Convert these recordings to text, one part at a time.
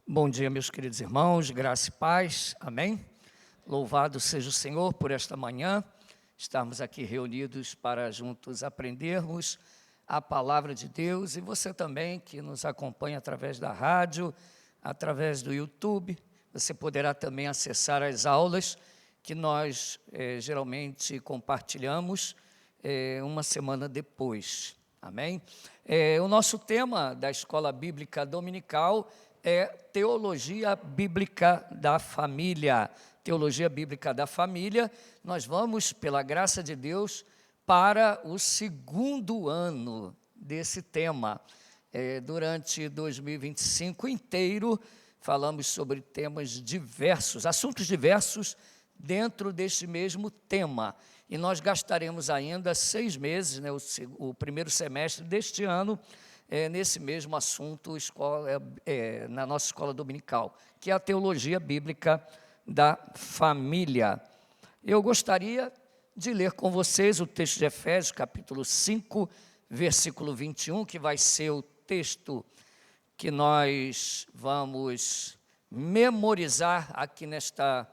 Bom dia, meus queridos irmãos, graça e paz, amém? Louvado seja o Senhor por esta manhã, estarmos aqui reunidos para juntos aprendermos a palavra de Deus, e você também que nos acompanha através da rádio, através do YouTube, você poderá também acessar as aulas que nós geralmente compartilhamos uma semana depois, amém? O nosso tema da Escola Bíblica Dominical é Teologia Bíblica da Família. Teologia Bíblica da Família, nós vamos, pela graça de Deus, para o segundo ano desse tema. Durante 2025 inteiro, falamos sobre temas diversos, assuntos diversos dentro deste mesmo tema. E nós gastaremos ainda 6 meses, né, o primeiro semestre deste ano, nesse mesmo assunto na nossa escola dominical, que é a teologia bíblica da família. Eu gostaria de ler com vocês o texto de Efésios, capítulo 5, versículo 21, que vai ser o texto que nós vamos memorizar aqui nesta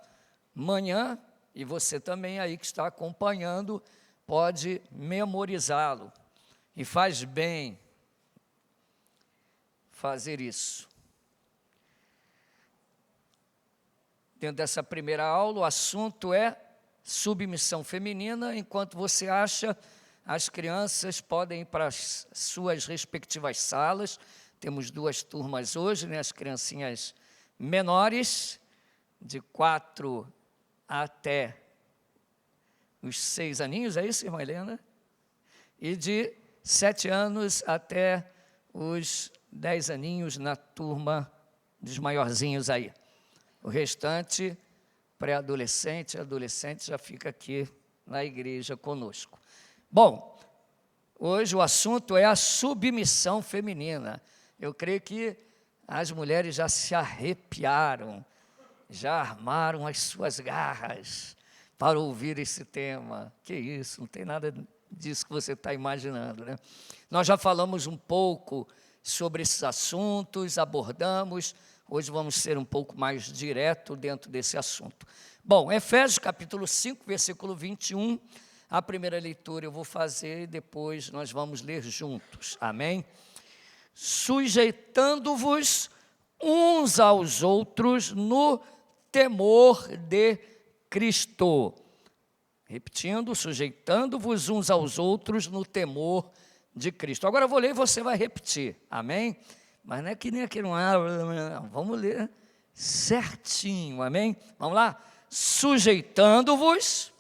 manhã, e você também aí que está acompanhando pode memorizá-lo, e faz bem fazer isso. Dentro dessa primeira aula, o assunto é submissão feminina. Enquanto você acha, as crianças podem ir para as suas respectivas salas. Temos 2 turmas hoje, né? As criancinhas menores, de 4 até os 6 aninhos, é isso, irmã Helena? E de 7 anos até os 10 aninhos na turma dos maiorzinhos aí. O restante, pré-adolescente, adolescente, já fica aqui na igreja conosco. Bom, hoje o assunto é a submissão feminina. Eu creio que as mulheres já se arrepiaram, já armaram as suas garras para ouvir esse tema. Que isso, não tem nada disso que você está imaginando, né? Nós já falamos um pouco sobre esses assuntos, abordamos, hoje vamos ser um pouco mais direto dentro desse assunto. Bom, Efésios capítulo 5, versículo 21, a primeira leitura eu vou fazer e depois nós vamos ler juntos, amém? Sujeitando-vos uns aos outros no temor de Cristo. Repetindo, sujeitando-vos uns aos outros no temor de Cristo. Agora eu vou ler e você vai repetir, amém? Mas não é que nem aqui, não, vamos ler certinho, amém? Vamos lá? Sujeitando-vos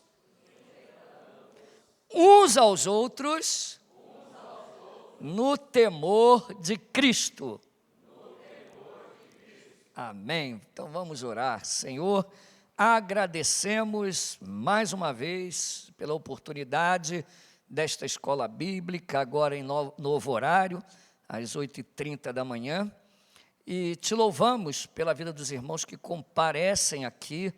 uns aos outros no temor de Cristo. Amém. Então vamos orar. Senhor, agradecemos mais uma vez pela oportunidade desta escola bíblica, agora em novo horário, às 8h30 da manhã, e te louvamos pela vida dos irmãos que comparecem aqui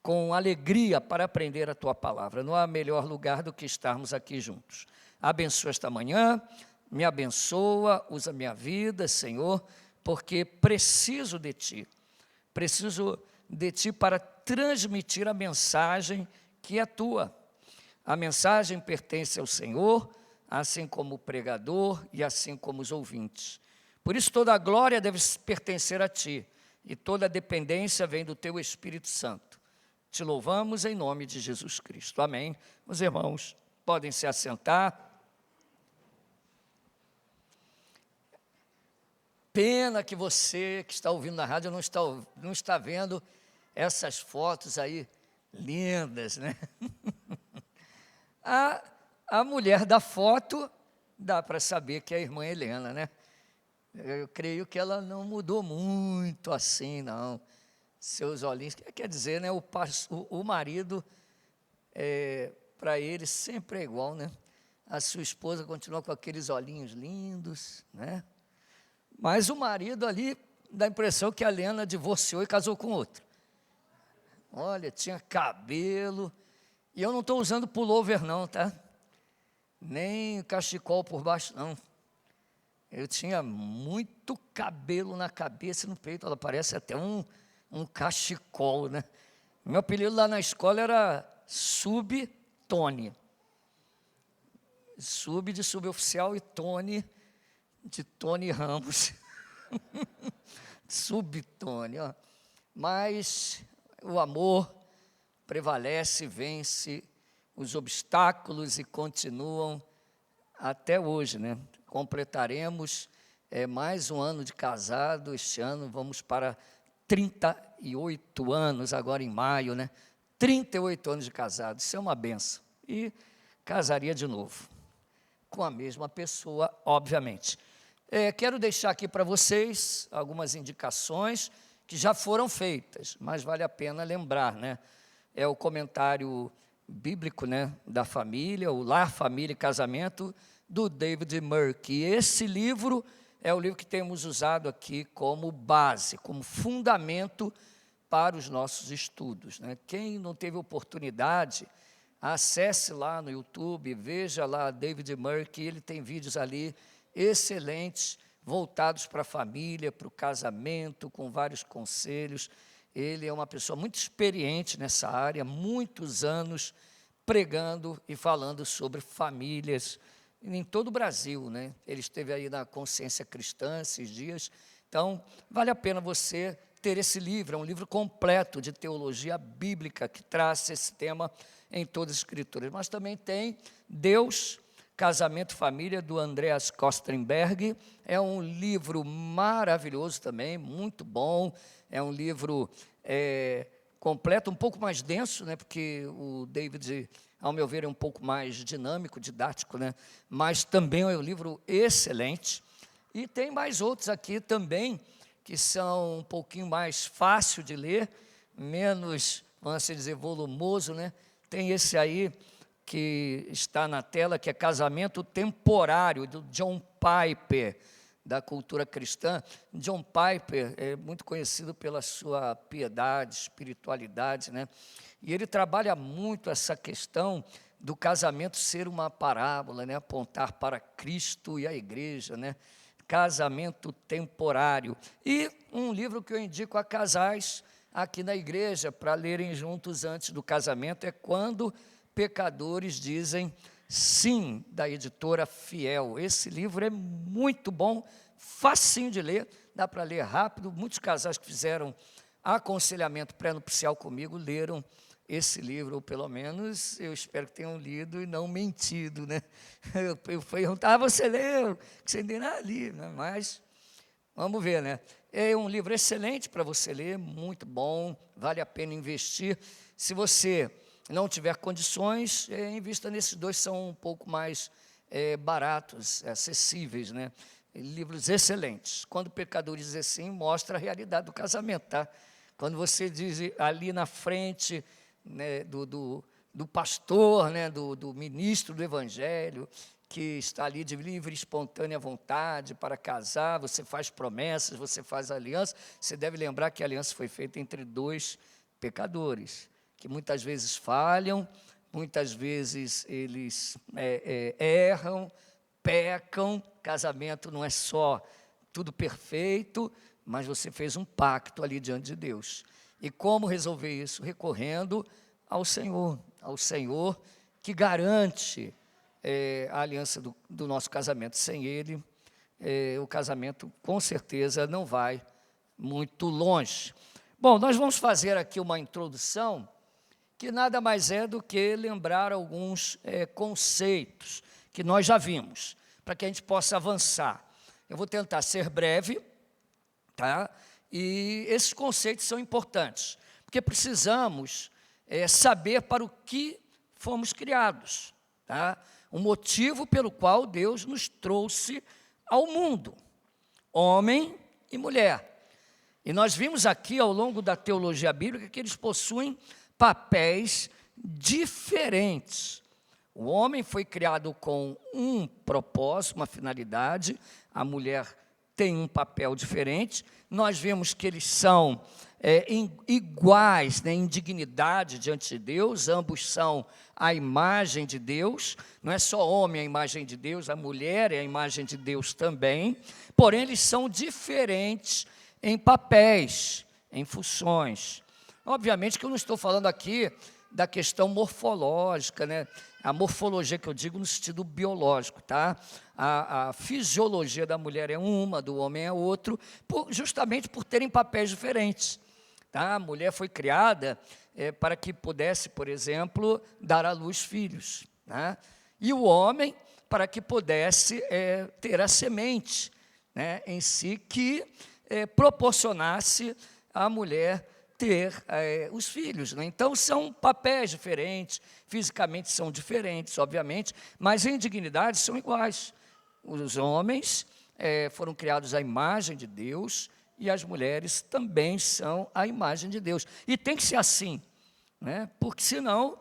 com alegria para aprender a tua palavra. Não há melhor lugar do que estarmos aqui juntos. Abençoa esta manhã, me abençoa, usa minha vida, Senhor, porque preciso de ti para transmitir a mensagem que é tua. A mensagem pertence ao Senhor, assim como o pregador e assim como os ouvintes. Por isso toda a glória deve pertencer a ti, e toda a dependência vem do teu Espírito Santo. Te louvamos em nome de Jesus Cristo. Amém. Os irmãos podem se assentar. Pena que você que está ouvindo na rádio não está vendo essas fotos aí lindas, né? A mulher da foto, dá para saber que é a irmã Helena, né? Eu creio que ela não mudou muito assim, não. Seus olhinhos, quer dizer, né? O marido, para ele, sempre é igual, né? A sua esposa continua com aqueles olhinhos lindos, né? Mas o marido ali, dá a impressão que a Helena divorciou e casou com outro. Olha, tinha cabelo, e eu não estou usando pullover não, tá? Nem cachecol por baixo, não. Eu tinha muito cabelo na cabeça e no peito, ela parece até um cachecol, né? Meu apelido lá na escola era Sub-Tony. Sub de suboficial e Tony de Tony Ramos. Sub-Tony, ó. Mas o amor prevalece, vence os obstáculos e continuam até hoje, né? Completaremos mais um ano de casado, este ano vamos para 38 anos, agora em maio, né? 38 anos de casado, isso é uma benção. E casaria de novo, com a mesma pessoa, obviamente. Quero deixar aqui para vocês algumas indicações que já foram feitas, mas vale a pena lembrar, né? É o comentário bíblico, né, da família, o Lar, Família e Casamento, do David Murky. Esse livro é o livro que temos usado aqui como base, como fundamento para os nossos estudos, né? Quem não teve oportunidade, acesse lá no YouTube, veja lá David Murky, ele tem vídeos ali excelentes, voltados para a família, para o casamento, com vários conselhos. Ele é uma pessoa muito experiente nessa área, muitos anos pregando e falando sobre famílias em todo o Brasil, né? Ele esteve aí na Consciência Cristã esses dias. Então, vale a pena você ter esse livro, é um livro completo de teologia bíblica que traz esse tema em todas as escrituras. Mas também tem Deus, Casamento e Família, do Andreas Kostenberg. É um livro maravilhoso também, muito bom. É um livro completo, um pouco mais denso, né? Porque o David, ao meu ver, é um pouco mais dinâmico, didático, né? Mas também é um livro excelente. E tem mais outros aqui também, que são um pouquinho mais fácil de ler, menos, vamos dizer, volumoso, né? Tem esse aí, que está na tela, que é Casamento Temporário, do John Piper, da cultura cristã. John Piper é muito conhecido pela sua piedade, espiritualidade, né? E ele trabalha muito essa questão do casamento ser uma parábola, né? Apontar para Cristo e a igreja, né? Casamento Temporário. E um livro que eu indico a casais aqui na igreja, para lerem juntos antes do casamento, é Quando Pecadores Dizem Sim, da editora Fiel. Esse livro é muito bom, facinho de ler, dá para ler rápido. Muitos casais que fizeram aconselhamento pré-nupcial comigo leram esse livro, ou pelo menos eu espero que tenham lido e não mentido, né? Eu perguntava, você leu? Que você ainda li, né? Mas vamos ver, né? É um livro excelente para você ler, muito bom, vale a pena investir. Se você não tiver condições, invista nesses dois, são um pouco mais baratos, acessíveis, né? Livros excelentes. Quando o pecador diz assim, mostra a realidade do casamento, tá? Quando você diz ali na frente, né, do pastor, né, do ministro do evangelho, que está ali de livre e espontânea vontade para casar, você faz promessas, você faz aliança, você deve lembrar que a aliança foi feita entre dois pecadores, que muitas vezes falham, muitas vezes eles erram, pecam. Casamento não é só tudo perfeito, mas você fez um pacto ali diante de Deus. E como resolver isso? Recorrendo ao Senhor que garante a aliança do nosso casamento. Sem Ele, o casamento com certeza não vai muito longe. Bom, nós vamos fazer aqui uma introdução que nada mais é do que lembrar alguns conceitos que nós já vimos, para que a gente possa avançar. Eu vou tentar ser breve, tá? E esses conceitos são importantes, porque precisamos saber para o que fomos criados, tá? O motivo pelo qual Deus nos trouxe ao mundo, homem e mulher. E nós vimos aqui, ao longo da teologia bíblica, que eles possuem papéis diferentes. O homem foi criado com um propósito, uma finalidade, a mulher têm um papel diferente. Nós vemos que eles são iguais, né, em dignidade diante de Deus, ambos são a imagem de Deus, não é só homem a imagem de Deus, a mulher é a imagem de Deus também, porém eles são diferentes em papéis, em funções. Obviamente que eu não estou falando aqui da questão morfológica, né? A morfologia que eu digo no sentido biológico, tá? A fisiologia da mulher é uma, do homem é outro, justamente por terem papéis diferentes. Tá? A mulher foi criada para que pudesse, por exemplo, dar à luz filhos. Tá? E o homem para que pudesse ter a semente, né, em si, que proporcionasse à mulher ter os filhos. Né? Então, são papéis diferentes, fisicamente são diferentes, obviamente, mas em dignidade são iguais. Os homens foram criados à imagem de Deus, e as mulheres também são a imagem de Deus. E tem que ser assim, né? Porque senão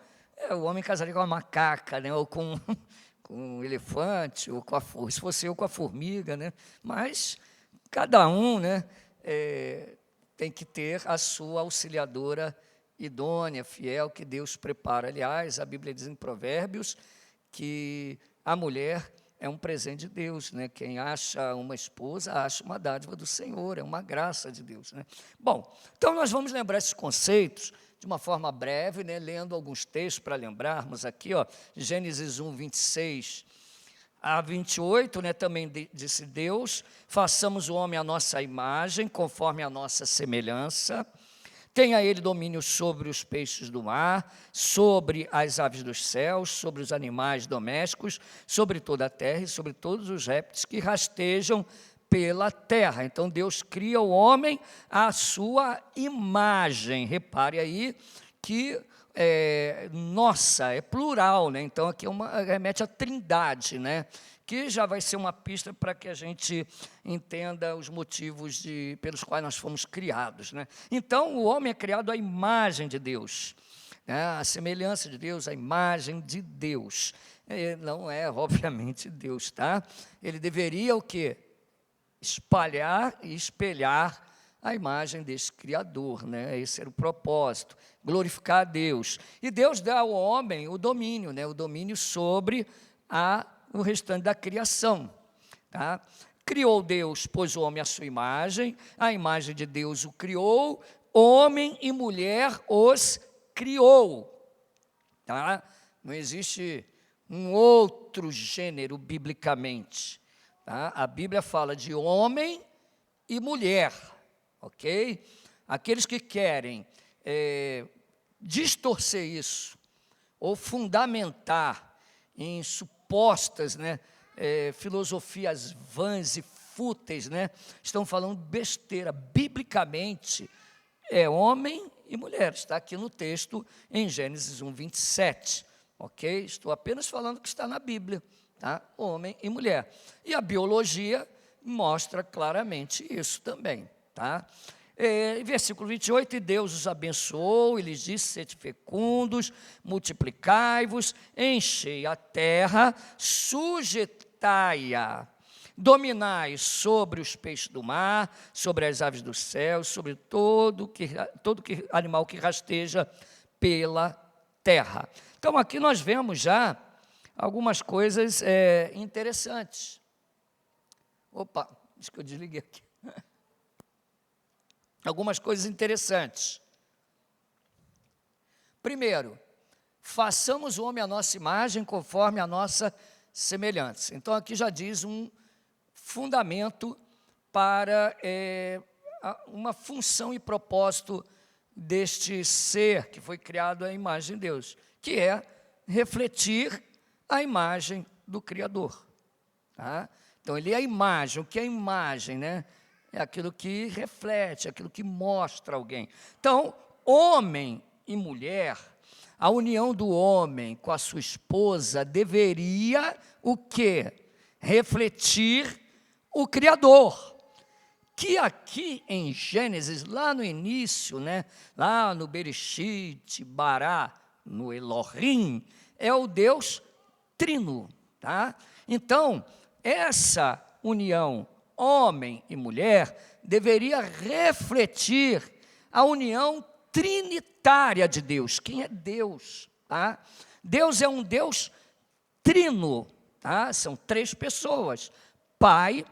o homem casaria com uma macaca, né? Ou com um elefante, ou se fosse eu com a formiga, né? Mas cada um, né, tem que ter a sua auxiliadora idônea, fiel, que Deus prepara. Aliás, a Bíblia diz em Provérbios que a mulher é um presente de Deus, né? Quem acha uma esposa, acha uma dádiva do Senhor, é uma graça de Deus, né? Bom, então nós vamos lembrar esses conceitos de uma forma breve, né? Lendo alguns textos para lembrarmos aqui, ó, Gênesis 1, 26 a 28, né? Também disse Deus, façamos o homem à nossa imagem, conforme a nossa semelhança. Tenha ele domínio sobre os peixes do mar, sobre as aves dos céus, sobre os animais domésticos, sobre toda a terra e sobre todos os répteis que rastejam pela terra. Então, Deus cria o homem à sua imagem. Repare aí que nossa, é plural, né? Então, aqui remete à trindade, né? Que já vai ser uma pista para que a gente entenda os motivos pelos quais nós fomos criados, né? Então, o homem é criado à imagem de Deus, né? A semelhança de Deus, a imagem de Deus. Não é, obviamente, Deus, tá? Ele deveria o quê? Espalhar e espelhar a imagem desse Criador, né? Esse era o propósito, glorificar a Deus. E Deus dá ao homem o domínio, né? O domínio sobre o restante da criação. Tá? Criou Deus, pôs o homem à sua imagem, a imagem de Deus o criou, homem e mulher os criou. Tá? Não existe um outro gênero biblicamente. Tá? A Bíblia fala de homem e mulher, ok? Aqueles que querem distorcer isso, ou fundamentar em supostas, né, filosofias vãs e fúteis, né, estão falando besteira. Biblicamente, é homem e mulher. Está aqui no texto, em Gênesis 1, 27. Ok? Estou apenas falando o que está na Bíblia. Tá? Homem e mulher. E a biologia mostra claramente isso também. Tá? Versículo 28, e Deus os abençoou, e lhes disse, sede fecundos, multiplicai-vos, enchei a terra, sujeitai-a, dominai sobre os peixes do mar, sobre as aves dos céus, sobre todo animal que rasteja pela terra. Então, aqui nós vemos já algumas coisas interessantes. Opa, acho que eu desliguei aqui. Algumas coisas interessantes. Primeiro, façamos o homem à nossa imagem, conforme a nossa semelhança. Então, aqui já diz um fundamento para uma função e propósito deste ser que foi criado à imagem de Deus, que é refletir a imagem do Criador. Tá? Então, ele é a imagem. O que é a imagem, né? É aquilo que reflete, aquilo que mostra alguém. Então, homem e mulher, a união do homem com a sua esposa deveria o quê? Refletir o Criador. Que aqui em Gênesis, lá no início, né, lá no Bereshit, Bará, no Elohim, é o Deus trino. Tá? Então, essa união homem e mulher deveria refletir a união trinitária de Deus. Quem é Deus? Tá? Deus é um Deus trino, tá? São 3 pessoas: Pai,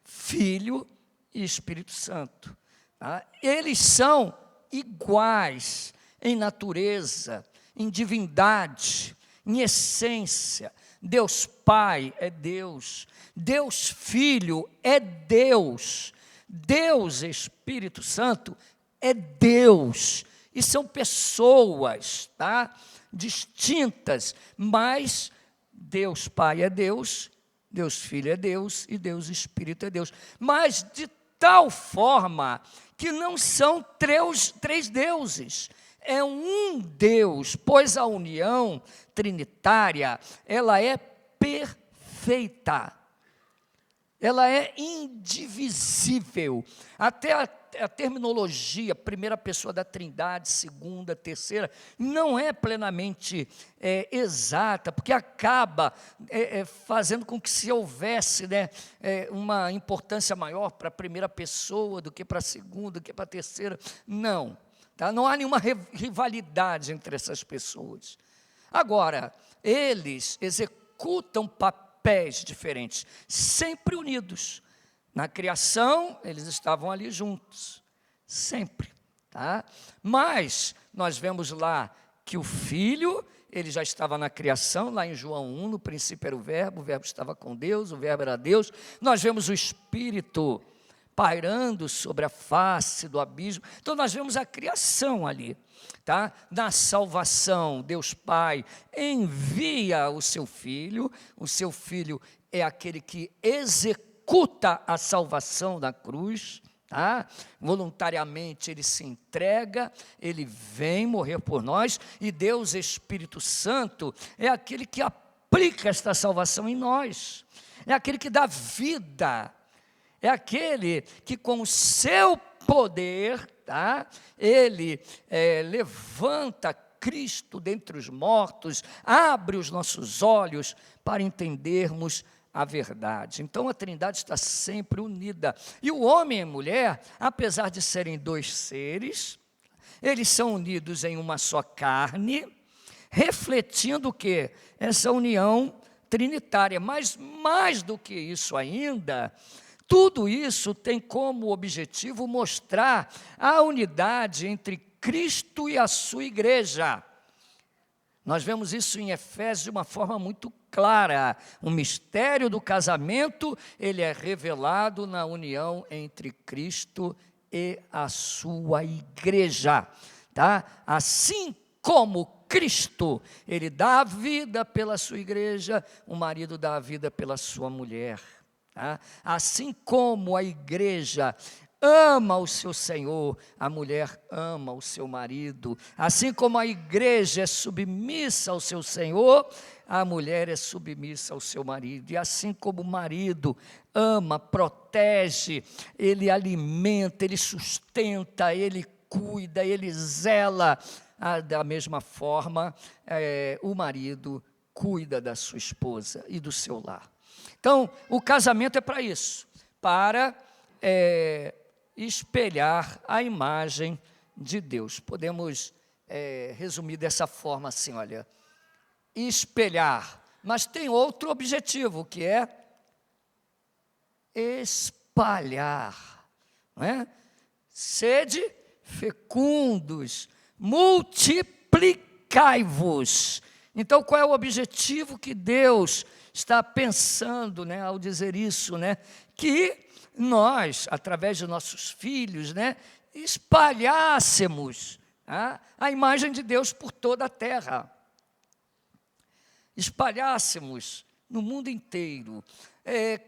Filho e Espírito Santo. Tá? Eles são iguais em natureza, em divindade, em essência. Deus Pai é Deus, Deus Filho é Deus, Deus Espírito Santo é Deus. E são pessoas, tá? Distintas, mas Deus Pai é Deus, Deus Filho é Deus e Deus Espírito é Deus. Mas de tal forma que não são 3 deuses, é um Deus, pois a união trinitária, ela é perfeita, ela é indivisível. Até a terminologia, primeira pessoa da Trindade, segunda, terceira, não é plenamente exata, porque acaba fazendo com que se houvesse, né, uma importância maior para a primeira pessoa do que para a segunda, do que para a terceira. Não. Tá? Não há nenhuma rivalidade entre essas pessoas. Agora, eles executam papéis diferentes, sempre unidos. Na criação, eles estavam ali juntos, sempre. Tá? Mas, nós vemos lá que o Filho, ele já estava na criação, lá em João 1, no princípio era o Verbo estava com Deus, o Verbo era Deus. Nós vemos o Espírito pairando sobre a face do abismo. Então nós vemos a criação ali, tá? Na salvação, Deus Pai envia o seu Filho é aquele que executa a salvação na cruz, tá? Voluntariamente ele se entrega, ele vem morrer por nós, e Deus Espírito Santo é aquele que aplica esta salvação em nós, é aquele que dá vida, é aquele que com o seu poder, tá? Ele levanta Cristo dentre os mortos, abre os nossos olhos para entendermos a verdade. Então a Trindade está sempre unida. E o homem e a mulher, apesar de serem 2 seres, eles são unidos em uma só carne, refletindo o quê? Essa união trinitária. Mas mais do que isso ainda, tudo isso tem como objetivo mostrar a unidade entre Cristo e a sua igreja. Nós vemos isso em Efésios de uma forma muito clara. O mistério do casamento, ele é revelado na união entre Cristo e a sua igreja, tá? Assim como Cristo, ele dá a vida pela sua igreja, o marido dá a vida pela sua mulher. Tá? Assim como a igreja ama o seu Senhor, a mulher ama o seu marido. Assim como a igreja é submissa ao seu Senhor, a mulher é submissa ao seu marido. E assim como o marido ama, protege, ele alimenta, ele sustenta, ele cuida, ele zela, da mesma forma, o marido cuida da sua esposa e do seu lar. Então, o casamento é para isso, para espelhar a imagem de Deus. Podemos resumir dessa forma assim, olha, espelhar, mas tem outro objetivo, que é espalhar, não é? Sede fecundos, multiplicai-vos. Então, qual é o objetivo que Deus está pensando, né, ao dizer isso, né? Que nós, através de nossos filhos, né, espalhássemos a imagem de Deus por toda a terra. Espalhássemos no mundo inteiro.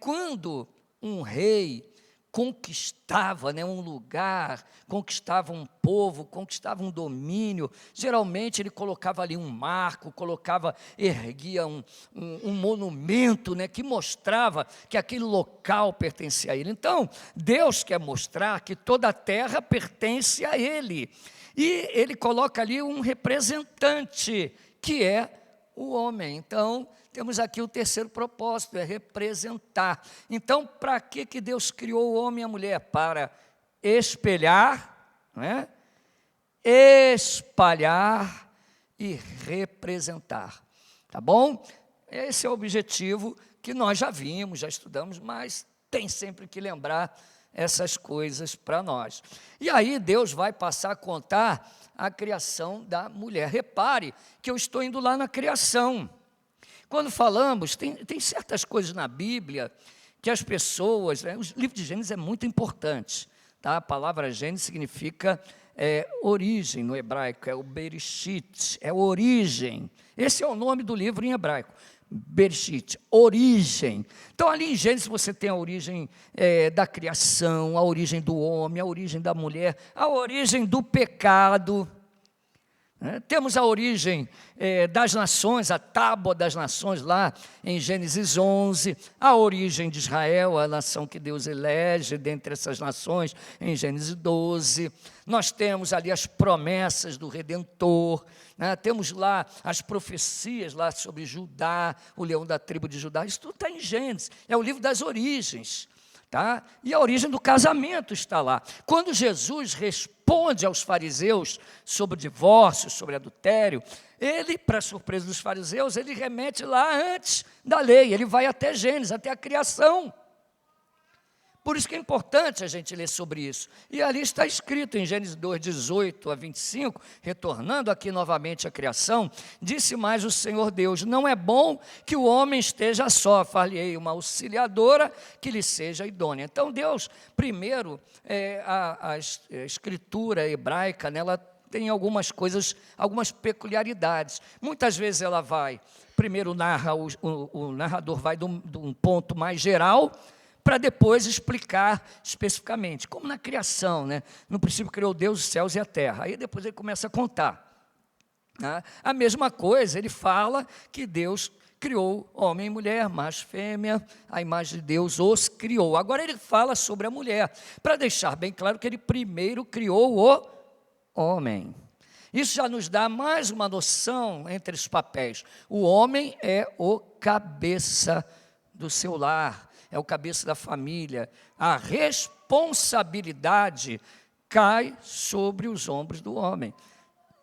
Quando um rei conquistava, né, um lugar, conquistava um povo, conquistava um domínio, geralmente ele colocava ali um marco, erguia um monumento, né, que mostrava que aquele local pertencia a ele. Então, Deus quer mostrar que toda a terra pertence a ele, e ele coloca ali um representante, que é o homem. Então, temos aqui o terceiro propósito, é representar. Então, para que Deus criou o homem e a mulher? Para espelhar, não é? Espalhar e representar, tá bom? Esse é o objetivo que nós já vimos, já estudamos, mas tem sempre que lembrar essas coisas para nós. E aí Deus vai passar a contar a criação da mulher. Repare que eu estou indo lá na criação. Quando falamos, tem certas coisas na Bíblia que as pessoas, o livro de Gênesis é muito importante, tá? A palavra Gênesis significa origem no hebraico, é o Bereshit, é origem. Esse é o nome do livro em hebraico. Bereshit, origem. Então, ali em Gênesis você tem a origem da criação, a origem do homem, a origem da mulher, a origem do pecado. Temos a origem das nações, a tábua das nações lá em Gênesis 11, a origem de Israel, a nação que Deus elege dentre essas nações, em Gênesis 12. Nós temos ali as promessas do Redentor, temos lá as profecias lá sobre Judá, o leão da tribo de Judá, isso tudo está em Gênesis, é o livro das origens. Tá? E a origem do casamento está lá. Quando Jesus responde aos fariseus sobre o divórcio, sobre adultério, ele, para surpresa dos fariseus, ele remete lá antes da lei, ele vai até Gênesis, até a criação. Por isso que é importante a gente ler sobre isso. E ali está escrito em Gênesis 2, 18 a 25, retornando aqui novamente à criação, disse mais o Senhor Deus, não é bom que o homem esteja só, far-lhe-ei uma auxiliadora que lhe seja idônea. Então Deus, primeiro, a escritura hebraica, ela tem algumas coisas, algumas peculiaridades. Muitas vezes ela vai, primeiro narra, o narrador vai de um ponto mais geral, para depois explicar especificamente, como na criação, né? No princípio criou Deus os céus e a terra, aí depois ele começa a contar. A mesma coisa, ele fala que Deus criou homem e mulher, macho e fêmea, a imagem de Deus os criou. Agora ele fala sobre a mulher, para deixar bem claro que ele primeiro criou o homem. Isso já nos dá mais uma noção entre os papéis. O homem é o cabeça do seu lar, é o cabeça da família. A responsabilidade cai sobre os ombros do homem.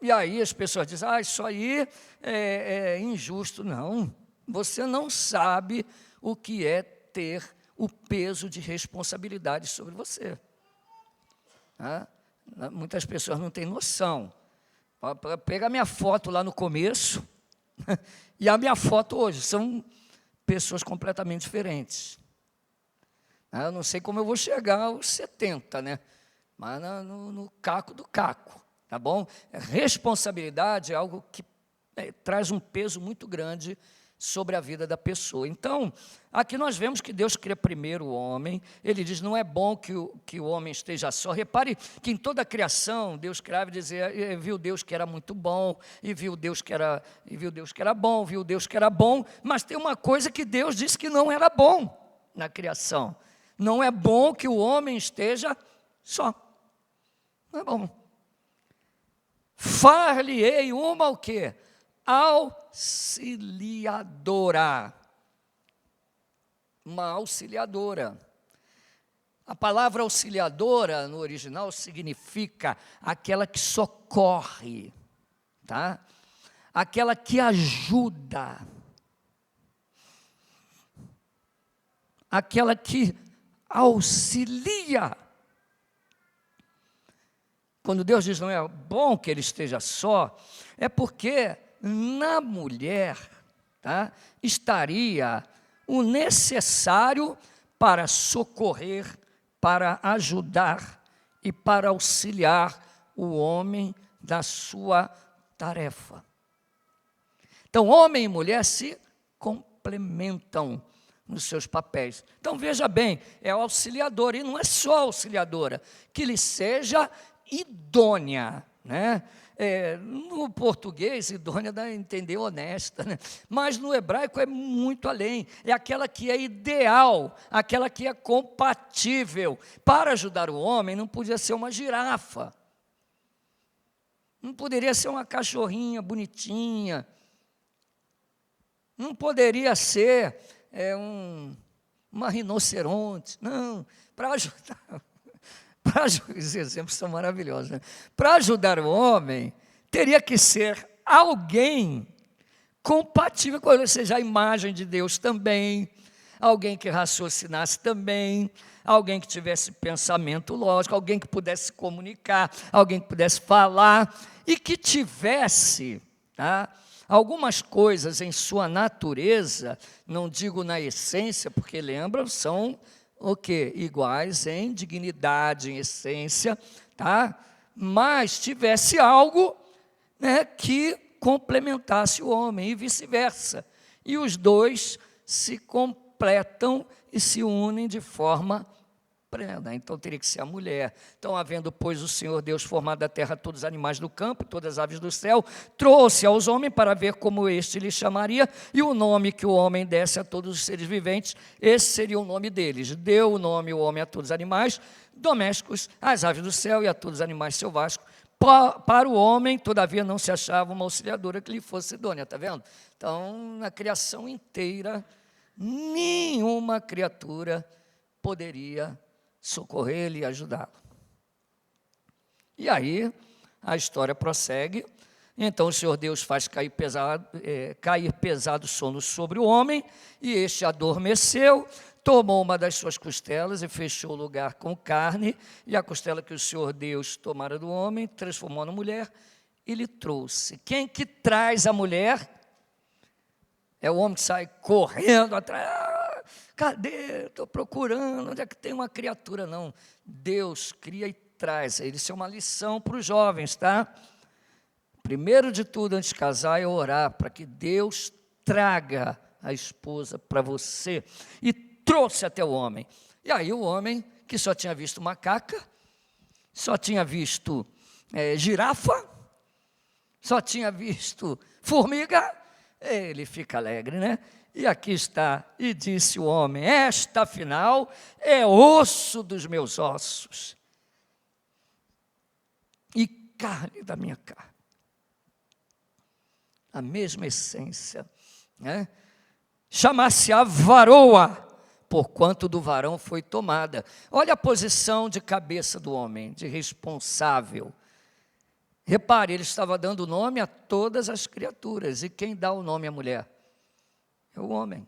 E aí as pessoas dizem, isso aí é injusto. Não, você não sabe o que é ter o peso de responsabilidade sobre você. Muitas pessoas não têm noção. Pega a minha foto lá no começo e a minha foto hoje, são pessoas completamente diferentes. Eu não sei como eu vou chegar aos 70, né? Mas no caco do caco, tá bom? Responsabilidade é algo que traz um peso muito grande sobre a vida da pessoa. Então, aqui nós vemos que Deus cria primeiro o homem, ele diz, não é bom que o homem esteja só. Repare que em toda a criação, Deus criava e dizia, viu Deus que era muito bom, e viu Deus que era bom, viu Deus que era bom, mas tem uma coisa que Deus disse que não era bom na criação. Não é bom que o homem esteja só. Não é bom. Far-lhe-ei uma o quê? Auxiliadora. Uma auxiliadora. A palavra auxiliadora no original significa aquela que socorre, tá? Aquela que ajuda. Aquela que auxilia. Quando Deus diz não é bom que ele esteja só, é porque na mulher, tá, estaria o necessário para socorrer, para ajudar e para auxiliar o homem da sua tarefa. Então, homem e mulher se complementam nos seus papéis. Então, veja bem, é o auxiliador, e não é só auxiliadora, que lhe seja idônea, né? No português, idônea dá a entender honesta, né? Mas no hebraico é muito além, é aquela que é ideal, aquela que é compatível. Para ajudar o homem, não podia ser uma girafa, não poderia ser uma cachorrinha bonitinha, Não poderia ser uma rinoceronte, não, para ajudar. Os exemplos são maravilhosos, né? Para ajudar o homem, teria que ser alguém compatível com ele, ou seja, a imagem de Deus também, alguém que raciocinasse também, alguém que tivesse pensamento lógico, alguém que pudesse comunicar, alguém que pudesse falar e que tivesse, tá, algumas coisas em sua natureza, não digo na essência, porque lembram, são o quê? Iguais em dignidade, em essência, tá? Mas tivesse algo, né, que complementasse o homem e vice-versa. E os dois se completam e se unem de forma plena. Então teria que ser a mulher. Então, havendo, pois, o Senhor Deus formado da terra todos os animais do campo, todas as aves do céu, trouxe aos homens para ver como este lhe chamaria, e o nome que o homem desse a todos os seres viventes, esse seria o nome deles. Deu o nome o homem a todos os animais domésticos, às aves do céu e a todos os animais selváticos. Para o homem, todavia, não se achava uma auxiliadora que lhe fosse idônea, está vendo? Então, na criação inteira, nenhuma criatura poderia socorrê-lo e ajudá-lo. E aí, a história prossegue. Então o Senhor Deus faz cair pesado sono sobre o homem, e este adormeceu, tomou uma das suas costelas e fechou o lugar com carne, e a costela que o Senhor Deus tomara do homem, transformou na mulher e lhe trouxe. Quem que traz a mulher? É o homem que sai correndo atrás. Cadê? Estou procurando, onde é que tem uma criatura? Não, Deus cria e traz. Isso é uma lição para os jovens, tá? Primeiro de tudo, antes de casar, é orar para que Deus traga a esposa para você. E trouxe até o homem. E aí o homem, que só tinha visto macaca, só tinha visto girafa, só tinha visto formiga, ele fica alegre, né? E aqui está, e disse o homem, esta afinal é osso dos meus ossos e carne da minha carne. A mesma essência, né? Chamar-se-á varoa, porquanto do varão foi tomada. Olha a posição de cabeça do homem, de responsável. Repare, ele estava dando nome a todas as criaturas, e quem dá o nome à mulher? É o homem.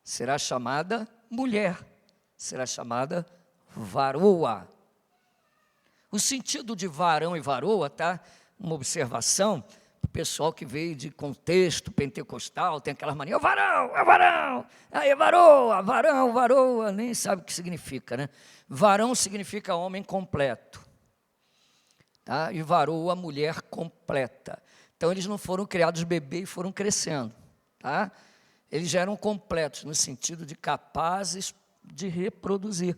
Será chamada mulher, será chamada varoa. O sentido de varão e varoa, tá? Uma observação, o pessoal que veio de contexto pentecostal, tem aquelas manias, é varão, aí varoa, varão, varoa, nem sabe o que significa, né? Varão significa homem completo, tá? E varoa, mulher completa. Então, eles não foram criados bebê e foram crescendo, tá? Eles já eram completos, no sentido de capazes de reproduzir,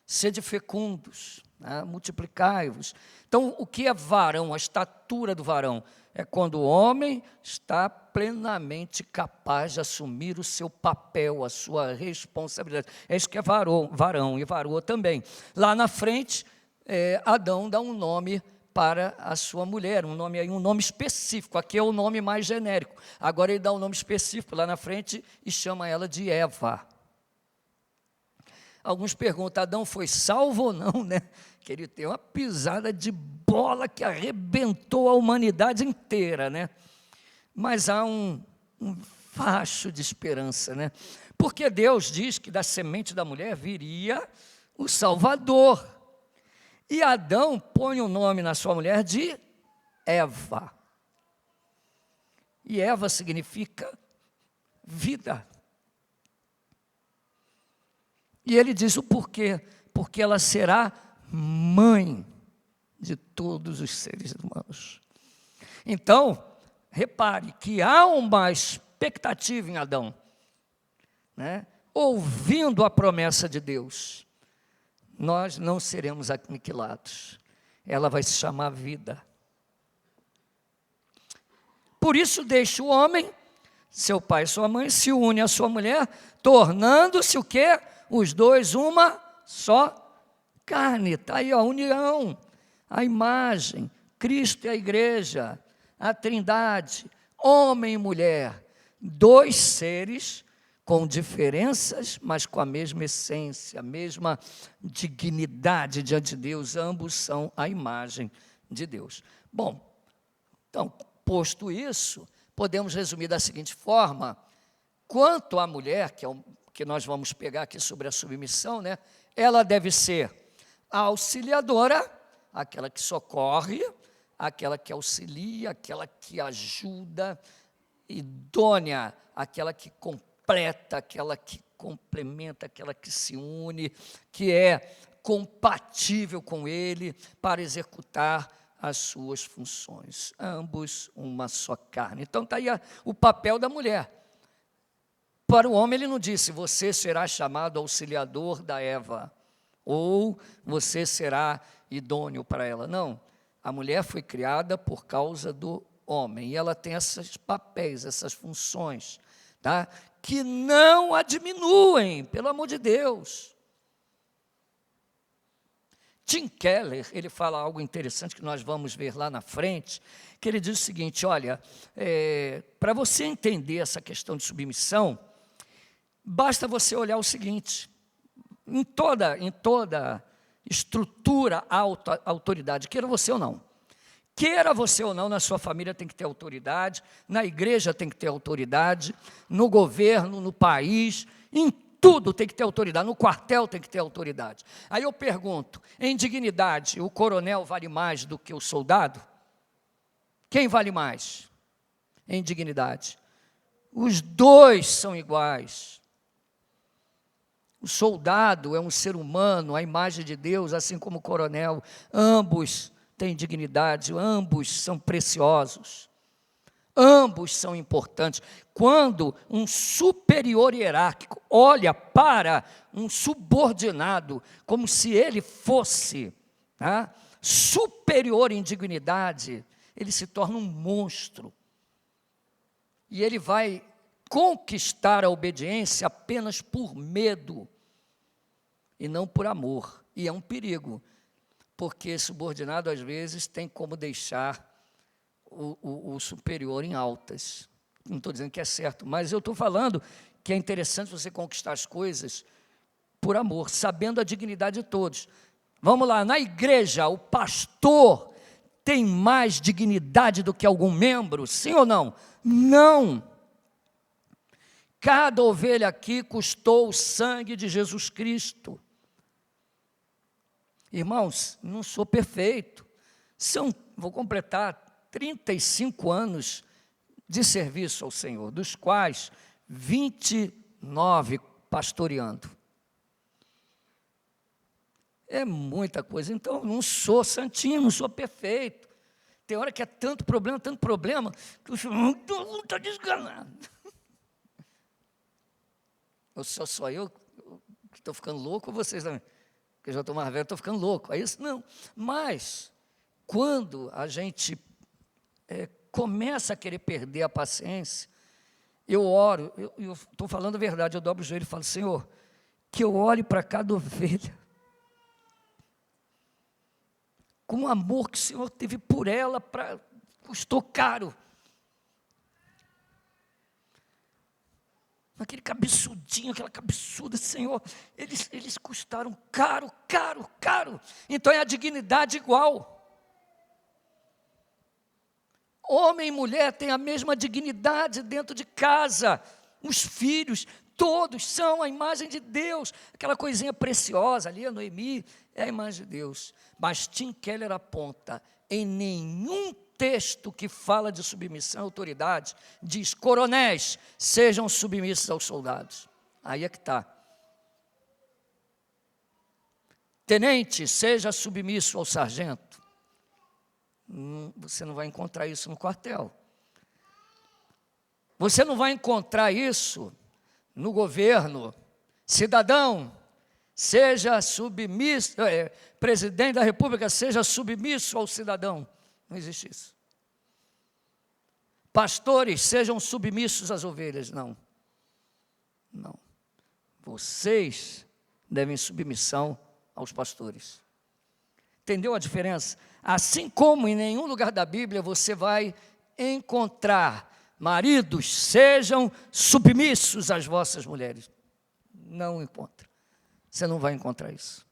sede fecundos, né? Multiplicai-vos. Então, o que é varão? A estatura do varão é quando o homem está plenamente capaz de assumir o seu papel, a sua responsabilidade. É isso que é varão e varoa também. Lá na frente, Adão dá um nome para a sua mulher, um nome específico. Aqui é o nome mais genérico. Agora ele dá um nome específico lá na frente e chama ela de Eva. Alguns perguntam, Adão foi salvo ou não, né? Que ele tem uma pisada de bola que arrebentou a humanidade inteira, né? Mas há um facho de esperança, né? Porque Deus diz que da semente da mulher viria o Salvador. E Adão põe o nome na sua mulher de Eva. E Eva significa vida. E ele diz o porquê. Porque ela será mãe de todos os seres humanos. Então, repare que há uma expectativa em Adão, né? Ouvindo a promessa de Deus, nós não seremos aniquilados. Ela vai se chamar vida. Por isso deixa o homem, seu pai e sua mãe, se une à sua mulher, tornando-se o quê? Os dois uma só carne. Está aí a união, a imagem, Cristo e a igreja, a trindade, homem e mulher, dois seres com diferenças, mas com a mesma essência, a mesma dignidade diante de Deus, ambos são a imagem de Deus. Bom, então, posto isso, podemos resumir da seguinte forma: quanto à mulher, que é o que nós vamos pegar aqui sobre a submissão, né? Ela deve ser a auxiliadora, aquela que socorre, aquela que auxilia, aquela que ajuda, idônea, aquela que completa, aquela que complementa, aquela que se une, que é compatível com ele para executar as suas funções. Ambos uma só carne. Então está aí o papel da mulher. Para o homem ele não disse: você será chamado auxiliador da Eva, ou você será idôneo para ela. Não, a mulher foi criada por causa do homem, e ela tem esses papéis, essas funções, tá? Que não a diminuem, pelo amor de Deus. Tim Keller, ele fala algo interessante que nós vamos ver lá na frente, que ele diz o seguinte: olha, para você entender essa questão de submissão, basta você olhar o seguinte: em toda estrutura autoridade, queira você ou não, na sua família tem que ter autoridade, na igreja tem que ter autoridade, no governo, no país, em tudo tem que ter autoridade, no quartel tem que ter autoridade. Aí eu pergunto: em dignidade, o coronel vale mais do que o soldado? Quem vale mais em dignidade? Os dois são iguais. O soldado é um ser humano, a imagem de Deus, assim como o coronel. Ambos têm dignidade, ambos são preciosos, ambos são importantes. Quando um superior hierárquico olha para um subordinado como se ele fosse superior em dignidade, ele se torna um monstro. E ele vai conquistar a obediência apenas por medo e não por amor. E é um perigo, porque subordinado às vezes tem como deixar o superior em altas. Não estou dizendo que é certo, mas eu estou falando que é interessante você conquistar as coisas por amor, sabendo a dignidade de todos. Vamos lá, na igreja o pastor tem mais dignidade do que algum membro? Sim ou não? Não. Cada ovelha aqui custou o sangue de Jesus Cristo. Irmãos, não sou perfeito. Vou completar 35 anos de serviço ao Senhor, dos quais 29 pastoreando. É muita coisa. Então, não sou santinho, não sou perfeito. Tem hora que é tanto problema, que eu estou desganado. Ou só eu que estou ficando louco, ou vocês também? Porque eu já estou mais velho, estou ficando louco. É isso? Não. Mas, quando a gente começa a querer perder a paciência, eu oro, eu estou falando a verdade, eu dobro o joelho e falo: Senhor, que eu olhe para cada ovelha, com o amor que o Senhor teve por ela, custou caro. Aquele cabeçudinho, aquela cabeçuda, Senhor, eles custaram caro. Então é a dignidade igual. Homem e mulher têm a mesma dignidade dentro de casa. Os filhos, todos são a imagem de Deus. Aquela coisinha preciosa ali, a Noemi, é a imagem de Deus. Mas Tim Keller aponta: em nenhum texto que fala de submissão à autoridade diz: coronéis, sejam submissos aos soldados. Aí é que está. Tenente, seja submisso ao sargento. Você não vai encontrar isso no quartel. Você não vai encontrar isso no governo. Cidadão, seja submisso, presidente da República, seja submisso ao cidadão. Não existe isso. Pastores, sejam submissos às ovelhas. Não. Vocês devem submissão aos pastores. Entendeu a diferença? Assim como em nenhum lugar da Bíblia você vai encontrar maridos, sejam submissos às vossas mulheres. Não encontra. Você não vai encontrar isso.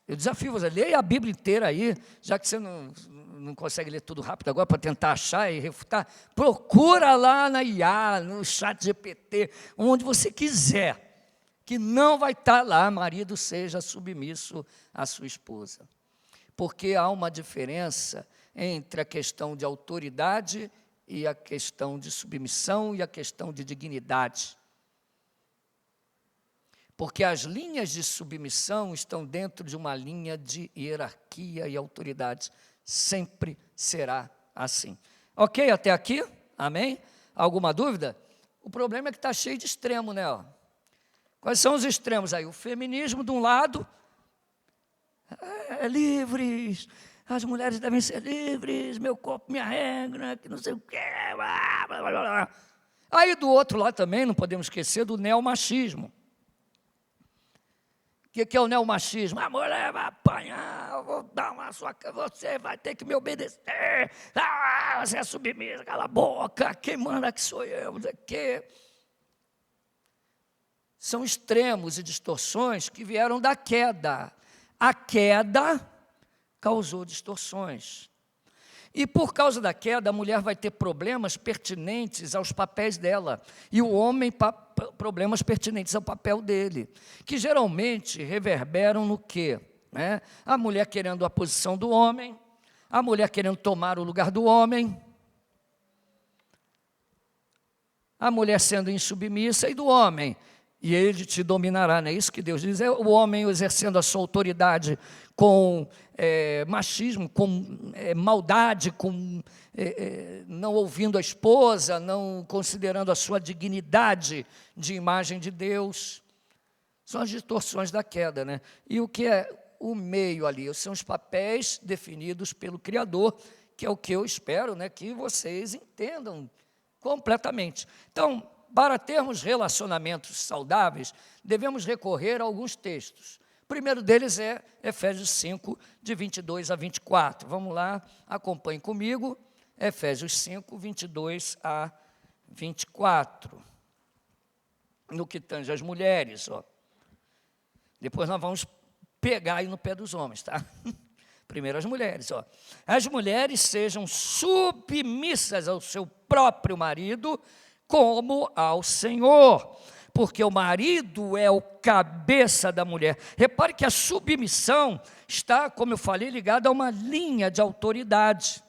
Eu desafio você, leia a Bíblia inteira aí, já que você não consegue ler tudo rápido agora para tentar achar e refutar, procura lá na IA, no chat GPT, onde você quiser, que não vai estar lá, marido seja submisso à sua esposa. Porque há uma diferença entre a questão de autoridade e a questão de submissão e a questão de dignidade. Porque as linhas de submissão estão dentro de uma linha de hierarquia e autoridade. Sempre será assim. Ok até aqui? Amém? Alguma dúvida? O problema é que está cheio de extremo, né? Quais são os extremos aí? O feminismo de um lado, livres, as mulheres devem ser livres, meu corpo, minha regra, que não sei o quê. Blá, blá, blá, blá. Aí do outro lado também, não podemos esquecer do neomachismo. O que é o neomachismo? A mulher vai apanhar, eu vou dar uma sua... Você vai ter que me obedecer. Você é submissa, cala a boca. Quem manda que sou eu? Não sei o quê. São extremos e distorções que vieram da queda. A queda causou distorções. E por causa da queda, a mulher vai ter problemas pertinentes aos papéis dela. E o homem, problemas pertinentes ao papel dele. Que geralmente reverberam no quê? A mulher querendo a posição do homem, a mulher querendo tomar o lugar do homem, a mulher sendo insubmissa e do homem. E ele te dominará, não é isso que Deus diz? É o homem exercendo a sua autoridade com machismo, com maldade, com não ouvindo a esposa, não considerando a sua dignidade de imagem de Deus. São as distorções da queda, né? E o que é o meio ali? São os papéis definidos pelo Criador, que é o que eu espero, né, que vocês entendam completamente. Então, para termos relacionamentos saudáveis, devemos recorrer a alguns textos. O primeiro deles é Efésios 5, de 22 a 24. Vamos lá, acompanhe comigo. Efésios 5, 22 a 24. No que tange as mulheres, ó. Depois nós vamos pegar aí no pé dos homens, tá? Primeiro as mulheres, ó. As mulheres sejam submissas ao seu próprio marido, como ao Senhor, porque o marido é o cabeça da mulher. Repare que a submissão está, como eu falei, ligada a uma linha de autoridade.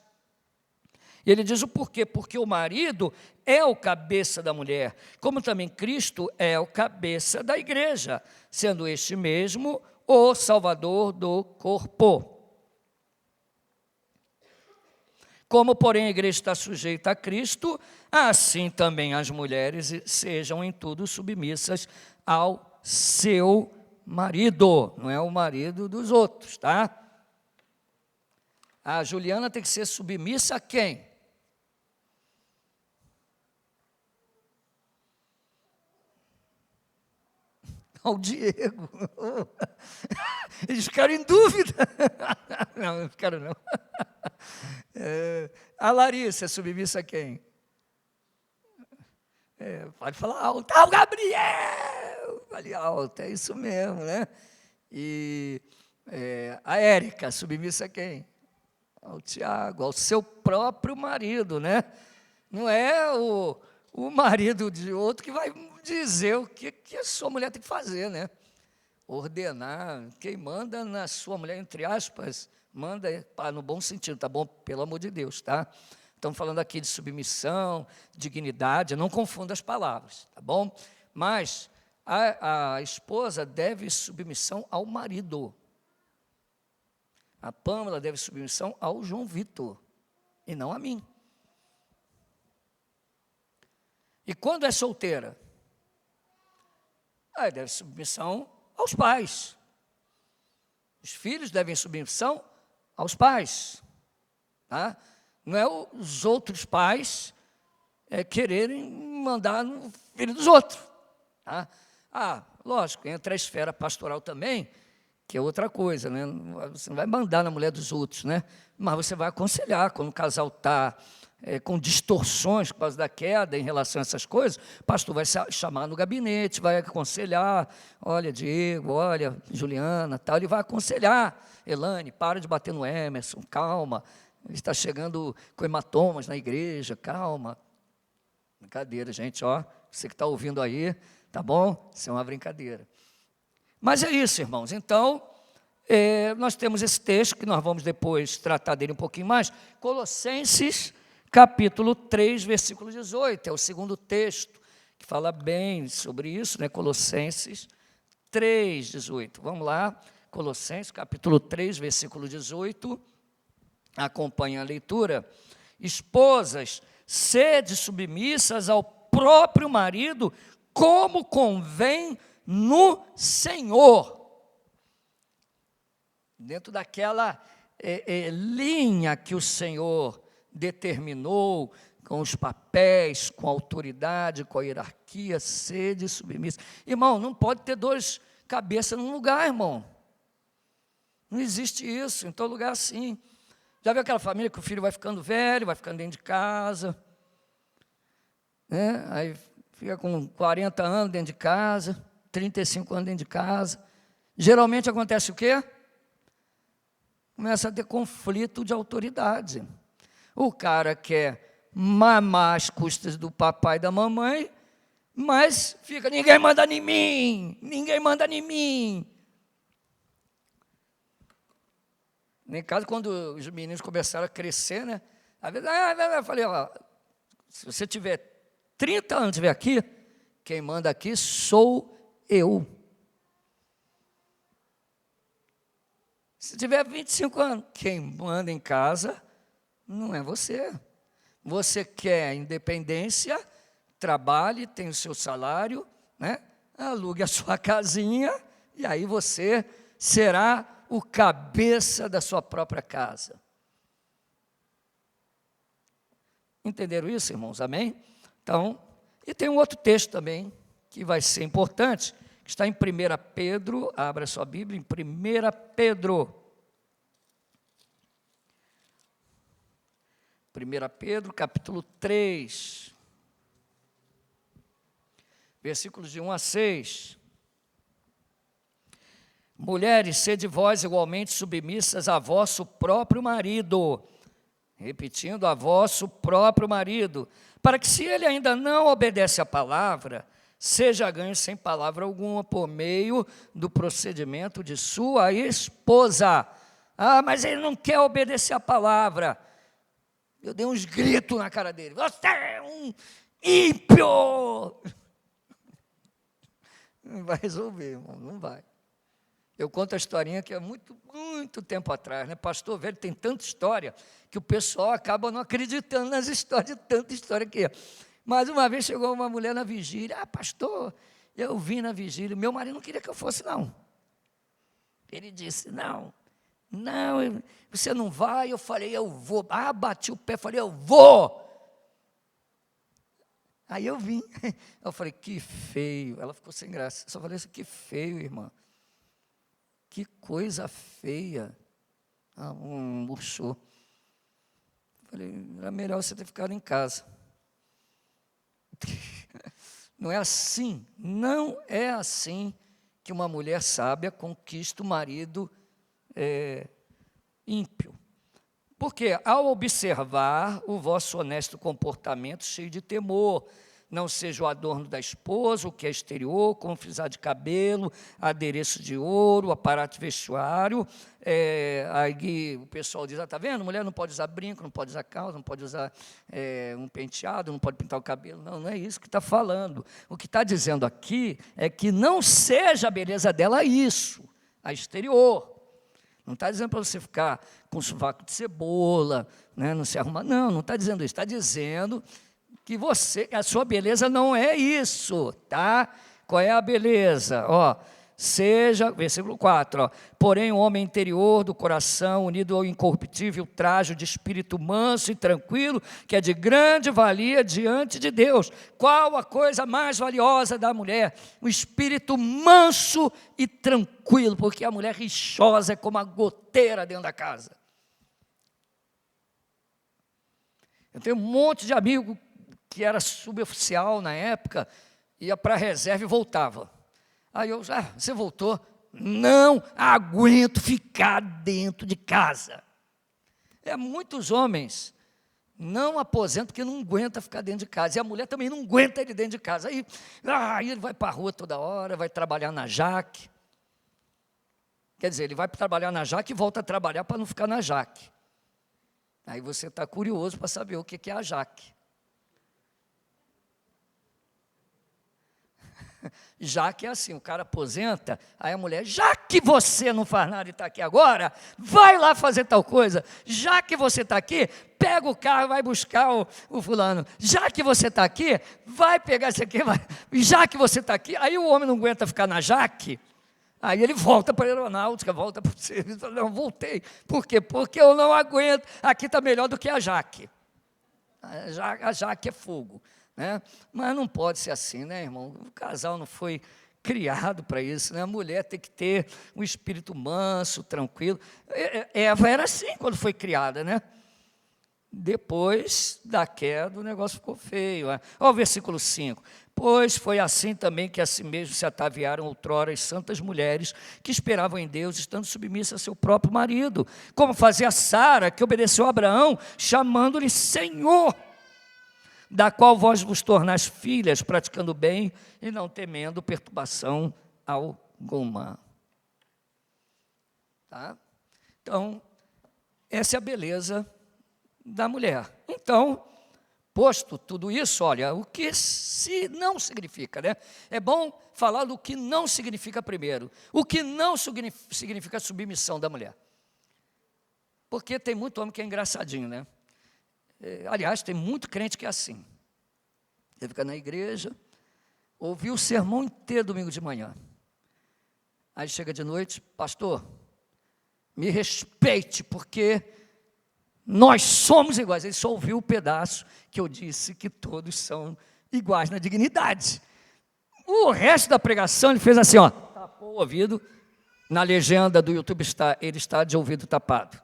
E ele diz o porquê, porque o marido é o cabeça da mulher, como também Cristo é o cabeça da igreja, sendo este mesmo o Salvador do corpo. Como, porém, a igreja está sujeita a Cristo, assim também as mulheres sejam em tudo submissas ao seu marido, não é o marido dos outros, tá? A Juliana tem que ser submissa a quem? Ao Diego. Eles ficaram em dúvida. Não, não ficaram não. A Larissa é submissa a quem? Pode falar alto. O Gabriel! Fale alto, é isso mesmo, né? E a Érica, submissa a quem? Ao Tiago, ao seu próprio marido, né? Não é o marido de outro que vai dizer o que a sua mulher tem que fazer, né? Ordenar, quem manda na sua mulher, entre aspas, manda no bom sentido, tá bom? Pelo amor de Deus, tá? Estamos falando aqui de submissão, dignidade, não confunda as palavras, tá bom? Mas a esposa deve submissão ao marido. A Pâmela deve submissão ao João Vitor, e não a mim. E quando é solteira? Deve submissão aos pais. Os filhos devem submissão aos pais. Tá? Não é os outros pais quererem mandar no filho dos outros. Tá? Lógico, entra a esfera pastoral também, que é outra coisa, né? Você não vai mandar na mulher dos outros, né? Mas você vai aconselhar quando o casal está com distorções por causa da queda em relação a essas coisas, o pastor vai chamar no gabinete, vai aconselhar, olha, Diego, olha, Juliana, tal, ele vai aconselhar, Elane, para de bater no Emerson, calma, ele está chegando com hematomas na igreja, calma. Brincadeira, gente, ó, você que está ouvindo aí, tá bom? Isso é uma brincadeira. Mas é isso, irmãos, então, nós temos esse texto, que nós vamos depois tratar dele um pouquinho mais, Colossenses, capítulo 3, versículo 18, é o segundo texto que fala bem sobre isso, né? Colossenses 3, 18. Vamos lá, Colossenses, capítulo 3, versículo 18, acompanha a leitura. Esposas, sede submissas ao próprio marido, como convém no Senhor. Dentro daquela linha que o Senhor determinou, com os papéis, com a autoridade, com a hierarquia, sede submissa. Irmão, não pode ter dois cabeças num lugar, irmão. Não existe isso, em todo lugar assim. Já viu aquela família que o filho vai ficando velho, vai ficando dentro de casa, né? Aí fica com 40 anos dentro de casa, 35 anos dentro de casa. Geralmente acontece o quê? Começa a ter conflito de autoridade. O cara quer mamar as custas do papai e da mamãe, mas fica, ninguém manda em mim, ninguém manda em mim. Nem caso, quando os meninos começaram a crescer, né? Às vezes, eu falei, ó, se você tiver 30 anos, estiver aqui, quem manda aqui sou eu. Se tiver 25 anos, quem manda em casa não é você. Você quer independência, trabalhe, tenha o seu salário, né? Alugue a sua casinha, e aí você será o cabeça da sua própria casa. Entenderam isso, irmãos? Amém? Então, e tem um outro texto também, que vai ser importante, que está em 1 Pedro, abra sua Bíblia, em 1 Pedro. 1 Pedro, capítulo 3, versículos de 1 a 6. Mulheres, sede vós igualmente submissas a vosso próprio marido, repetindo, a vosso próprio marido, para que, se ele ainda não obedece à palavra, seja ganho sem palavra alguma por meio do procedimento de sua esposa. Ah, mas ele não quer obedecer à palavra. Eu dei uns gritos na cara dele. Você é um ímpio! Não vai resolver, irmão, não vai. Eu conto a historinha que é muito tempo atrás, né? Pastor velho tem tanta história que o pessoal acaba não acreditando nas histórias, de tanta história que é. Mas uma vez chegou uma mulher na vigília, pastor, eu vim na vigília, meu marido não queria que eu fosse, não. Ele disse, não, você não vai, eu falei, eu vou. Bati o pé, falei, eu vou. Aí eu vim, eu falei, que feio, ela ficou sem graça, só falei assim, que feio, irmã. Que coisa feia. Murchou. Falei, era melhor você ter ficado em casa. Não é assim, não é assim que uma mulher sábia conquista o marido ímpio. Porque ao observar o vosso honesto comportamento cheio de temor, não seja o adorno da esposa, o que é exterior, como frisar de cabelo, adereço de ouro, aparato vestuário. Aí o pessoal diz, está vendo? Mulher não pode usar brinco, não pode usar calça, não pode usar um penteado, não pode pintar o cabelo. Não é isso que está falando. O que está dizendo aqui é que não seja a beleza dela isso, a exterior. Não está dizendo para você ficar com sovaco de cebola, né, não se arrumar. Não está dizendo isso. Está dizendo que a sua beleza não é isso, tá? Qual é a beleza? Seja, versículo 4, porém o homem interior do coração, unido ao incorruptível trajo de espírito manso e tranquilo, que é de grande valia diante de Deus. Qual a coisa mais valiosa da mulher? O espírito manso e tranquilo, porque a mulher rixosa é como a goteira dentro da casa. Eu tenho um monte de amigo que era suboficial na época, ia para a reserva e voltava. Aí eu, você voltou? Não aguento ficar dentro de casa. Muitos homens não aposentam porque não aguenta ficar dentro de casa. E a mulher também não aguenta ele dentro de casa. Aí ele vai para a rua toda hora, vai trabalhar na Jaque. Quer dizer, ele vai trabalhar na Jaque e volta a trabalhar para não ficar na Jaque. Aí você está curioso para saber o que é a Jaque. Jaque é assim, o cara aposenta, aí a mulher, já que você não faz nada e está aqui agora, vai lá fazer tal coisa. Já que você está aqui, pega o carro e vai buscar o fulano. Já que você está aqui, vai pegar isso aqui. Já que você está aqui, aí o homem não aguenta ficar na Jaque. Aí ele volta para a aeronáutica, volta para o serviço. Não, voltei. Por quê? Porque eu não aguento. Aqui está melhor do que a Jaque. A Jaque é fogo, né? Mas não pode ser assim, né, irmão? O casal não foi criado para isso, né? A mulher tem que ter um espírito manso, tranquilo. Eva era assim quando foi criada, né? Depois da queda, o negócio ficou feio. Olha o versículo 5. Pois foi assim também que a si mesmo se ataviaram outrora as santas mulheres que esperavam em Deus, estando submissas a seu próprio marido, como fazia Sara, que obedeceu a Abraão, chamando-lhe Senhor, da qual vós vos tornais filhas, praticando bem e não temendo perturbação alguma. Tá? Então, essa é a beleza da mulher. Então, posto tudo isso, olha, o que se não significa, né? É bom falar do que não significa primeiro. O que não significa a submissão da mulher. Porque tem muito homem que é engraçadinho, né? Aliás, tem muito crente que é assim. Você fica na igreja, ouviu o sermão inteiro domingo de manhã. Aí chega de noite, pastor, me respeite, porque nós somos iguais. Ele só ouviu o pedaço que eu disse que todos são iguais na dignidade. O resto da pregação ele fez assim, ó, tapou o ouvido. Na legenda do YouTube ele está de ouvido tapado.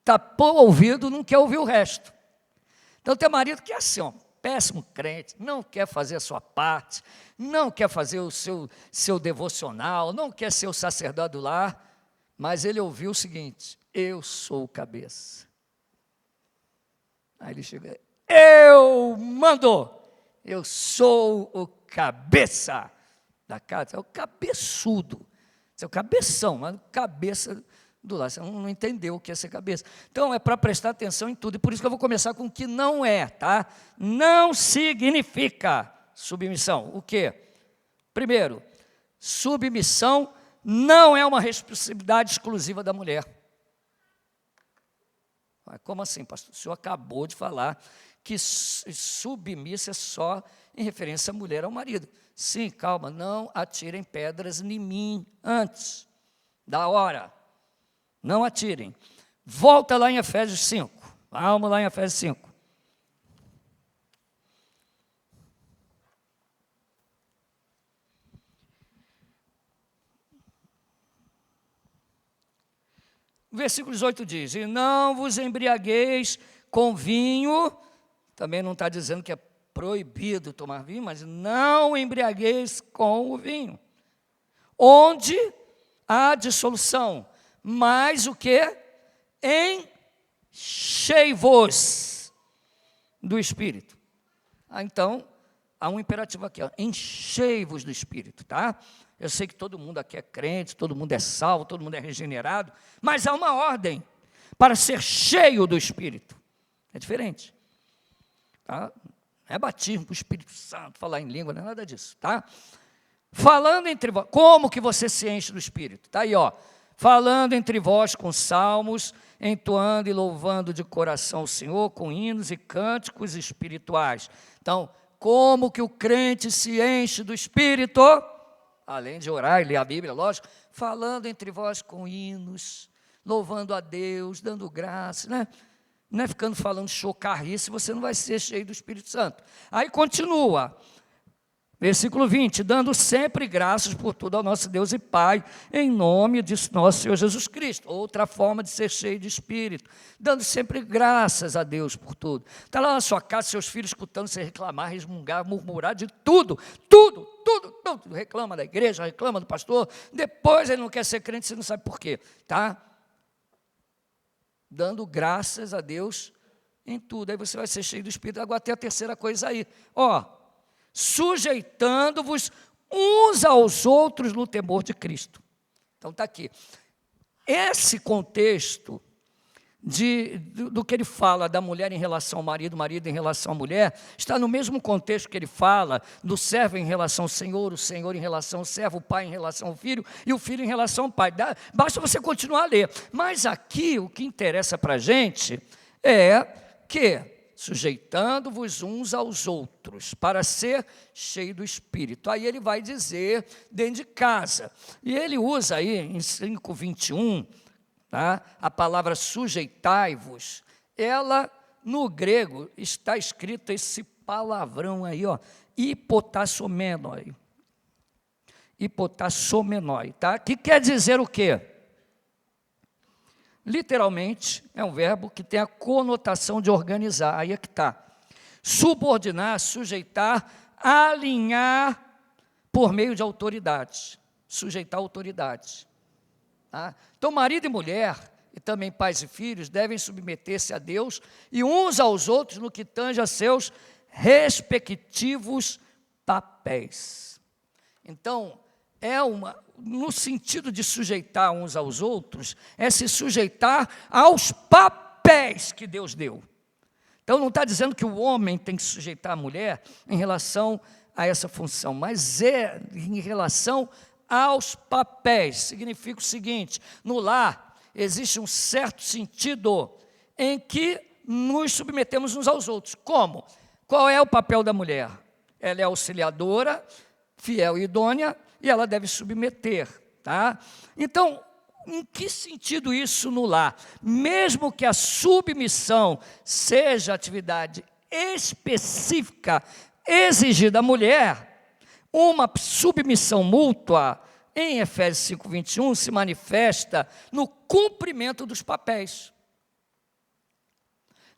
Tapou o ouvido, não quer ouvir o resto. Então tem marido que é assim, ó, péssimo crente, não quer fazer a sua parte, não quer fazer o seu devocional, não quer ser o sacerdote do lar, mas ele ouviu o seguinte: eu sou o cabeça. Aí ele chega, eu mando, eu sou o cabeça da casa, é o cabeçudo, é o cabeção, mas o cabeça do lado. Você não entendeu o que é ser cabeça. Então é para prestar atenção em tudo, e por isso que eu vou começar com o que não é, tá? Não significa submissão. O quê? Primeiro, submissão não é uma responsabilidade exclusiva da mulher. Como assim, pastor? O senhor acabou de falar que submissa é só em referência à mulher ao marido. Sim, calma, não atirem pedras em mim antes da hora. Não atirem. Volta lá em Efésios 5. Vamos lá em Efésios 5. O versículo 18 diz, e não vos embriagueis com vinho, também não está dizendo que é proibido tomar vinho, mas não embriagueis com o vinho, onde há dissolução, mas o que? Enchei-vos do Espírito. Então, há um imperativo aqui, ó, enchei-vos do Espírito, tá? Eu sei que todo mundo aqui é crente, todo mundo é salvo, todo mundo é regenerado, mas há uma ordem para ser cheio do Espírito. É diferente. Tá? Não é batismo com o Espírito Santo, falar em língua, não é nada disso, tá? Falando entre vós, como que você se enche do Espírito? Tá aí, ó. Falando entre vós com salmos, entoando e louvando de coração o Senhor, com hinos e cânticos espirituais. Então, como que o crente se enche do Espírito? Além de orar e ler a Bíblia, lógico, falando entre vós com hinos, louvando a Deus, dando graça, né? Não é ficando falando chocarrice, você não vai ser cheio do Espírito Santo. Aí continua, Versículo 20, dando sempre graças por tudo ao nosso Deus e Pai, em nome de nosso Senhor Jesus Cristo. Outra forma de ser cheio de Espírito, dando sempre graças a Deus por tudo. Está lá na sua casa, seus filhos escutando você reclamar, resmungar, murmurar de tudo. Reclama da igreja, reclama do pastor, depois ele não quer ser crente, você não sabe por quê, tá? Dando graças a Deus em tudo, aí você vai ser cheio do Espírito. Agora tem a terceira coisa aí, sujeitando-vos uns aos outros no temor de Cristo. Então está aqui. Esse contexto do que ele fala da mulher em relação ao marido, marido em relação à mulher, está no mesmo contexto que ele fala do servo em relação ao Senhor, o Senhor em relação ao servo, o pai em relação ao filho e o filho em relação ao pai. Basta você continuar a ler. Mas aqui o que interessa para a gente é que sujeitando-vos uns aos outros, para ser cheio do Espírito. Aí ele vai dizer dentro de casa. E ele usa aí em 5:21, tá? A palavra sujeitai-vos. Ela, no grego, está escrito esse palavrão aí, hipotassomenoi. Hipotassomenoi, tá? Que quer dizer o quê? Literalmente, é um verbo que tem a conotação de organizar, aí é que está. Subordinar, sujeitar, alinhar por meio de autoridade. Sujeitar autoridade. Tá? Então, marido e mulher, e também pais e filhos, devem submeter-se a Deus e uns aos outros no que tange a seus respectivos papéis. Então, no sentido de sujeitar uns aos outros, é se sujeitar aos papéis que Deus deu. Então não está dizendo que o homem tem que sujeitar a mulher em relação a essa função, mas é em relação aos papéis. Significa o seguinte: no lar existe um certo sentido em que nos submetemos uns aos outros. Como? Qual é o papel da mulher? Ela é auxiliadora, fiel e idônea, e ela deve submeter, tá? Então, em que sentido isso no lar? Mesmo que a submissão seja atividade específica exigida à mulher, uma submissão mútua, em Efésios 5:21, se manifesta no cumprimento dos papéis.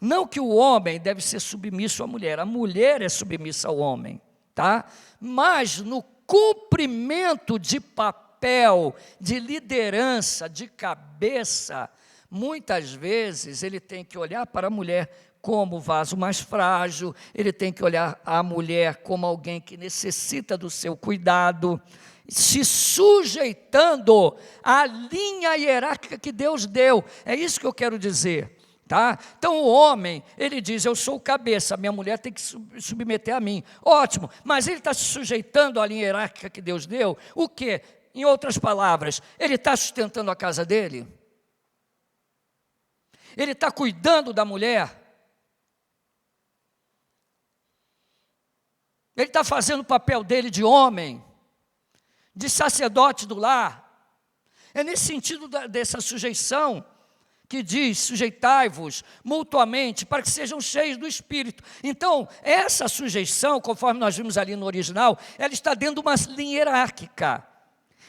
Não que o homem deve ser submisso à mulher, a mulher é submissa ao homem, tá? Mas no cumprimento de papel, de liderança, de cabeça, muitas vezes ele tem que olhar para a mulher como o vaso mais frágil, ele tem que olhar a mulher como alguém que necessita do seu cuidado, se sujeitando à linha hierárquica que Deus deu. É isso que eu quero dizer. Tá? Então o homem, ele diz, eu sou o cabeça, minha mulher tem que submeter a mim. Ótimo, mas ele está se sujeitando à linha hierárquica que Deus deu. O quê? Em outras palavras, ele está sustentando a casa dele? Ele está cuidando da mulher? Ele está fazendo o papel dele de homem, de sacerdote do lar? É nesse sentido dessa sujeição que diz, sujeitai-vos mutuamente, para que sejam cheios do Espírito. Então, essa sujeição, conforme nós vimos ali no original, ela está dentro de uma linha hierárquica.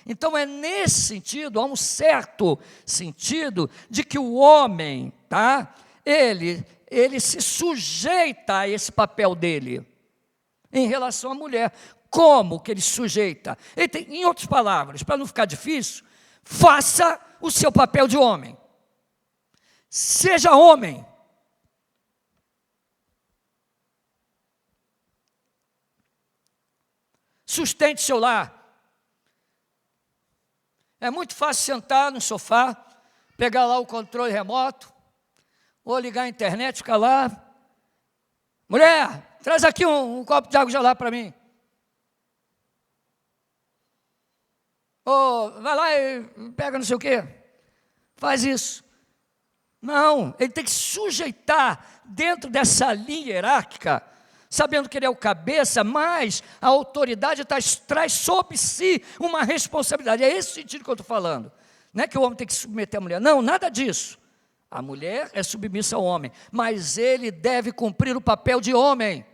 Então, é nesse sentido, há um certo sentido, de que o homem, tá? Ele se sujeita a esse papel dele, em relação à mulher. Como que ele se sujeita? Ele tem, em outras palavras, para não ficar difícil, faça o seu papel de homem. Seja homem. Sustente seu lar. É muito fácil sentar no sofá, pegar lá o controle remoto, ou ligar a internet, ficar lá. Mulher, traz aqui um copo de água gelada para mim. Ou vai lá e pega não sei o quê. Faz isso. Não, ele tem que sujeitar dentro dessa linha hierárquica, sabendo que ele é o cabeça, mas a autoridade traz sobre si uma responsabilidade. É esse sentido que eu estou falando. Não é que o homem tem que submeter a mulher. Não, nada disso. A mulher é submissa ao homem, mas ele deve cumprir o papel de homem.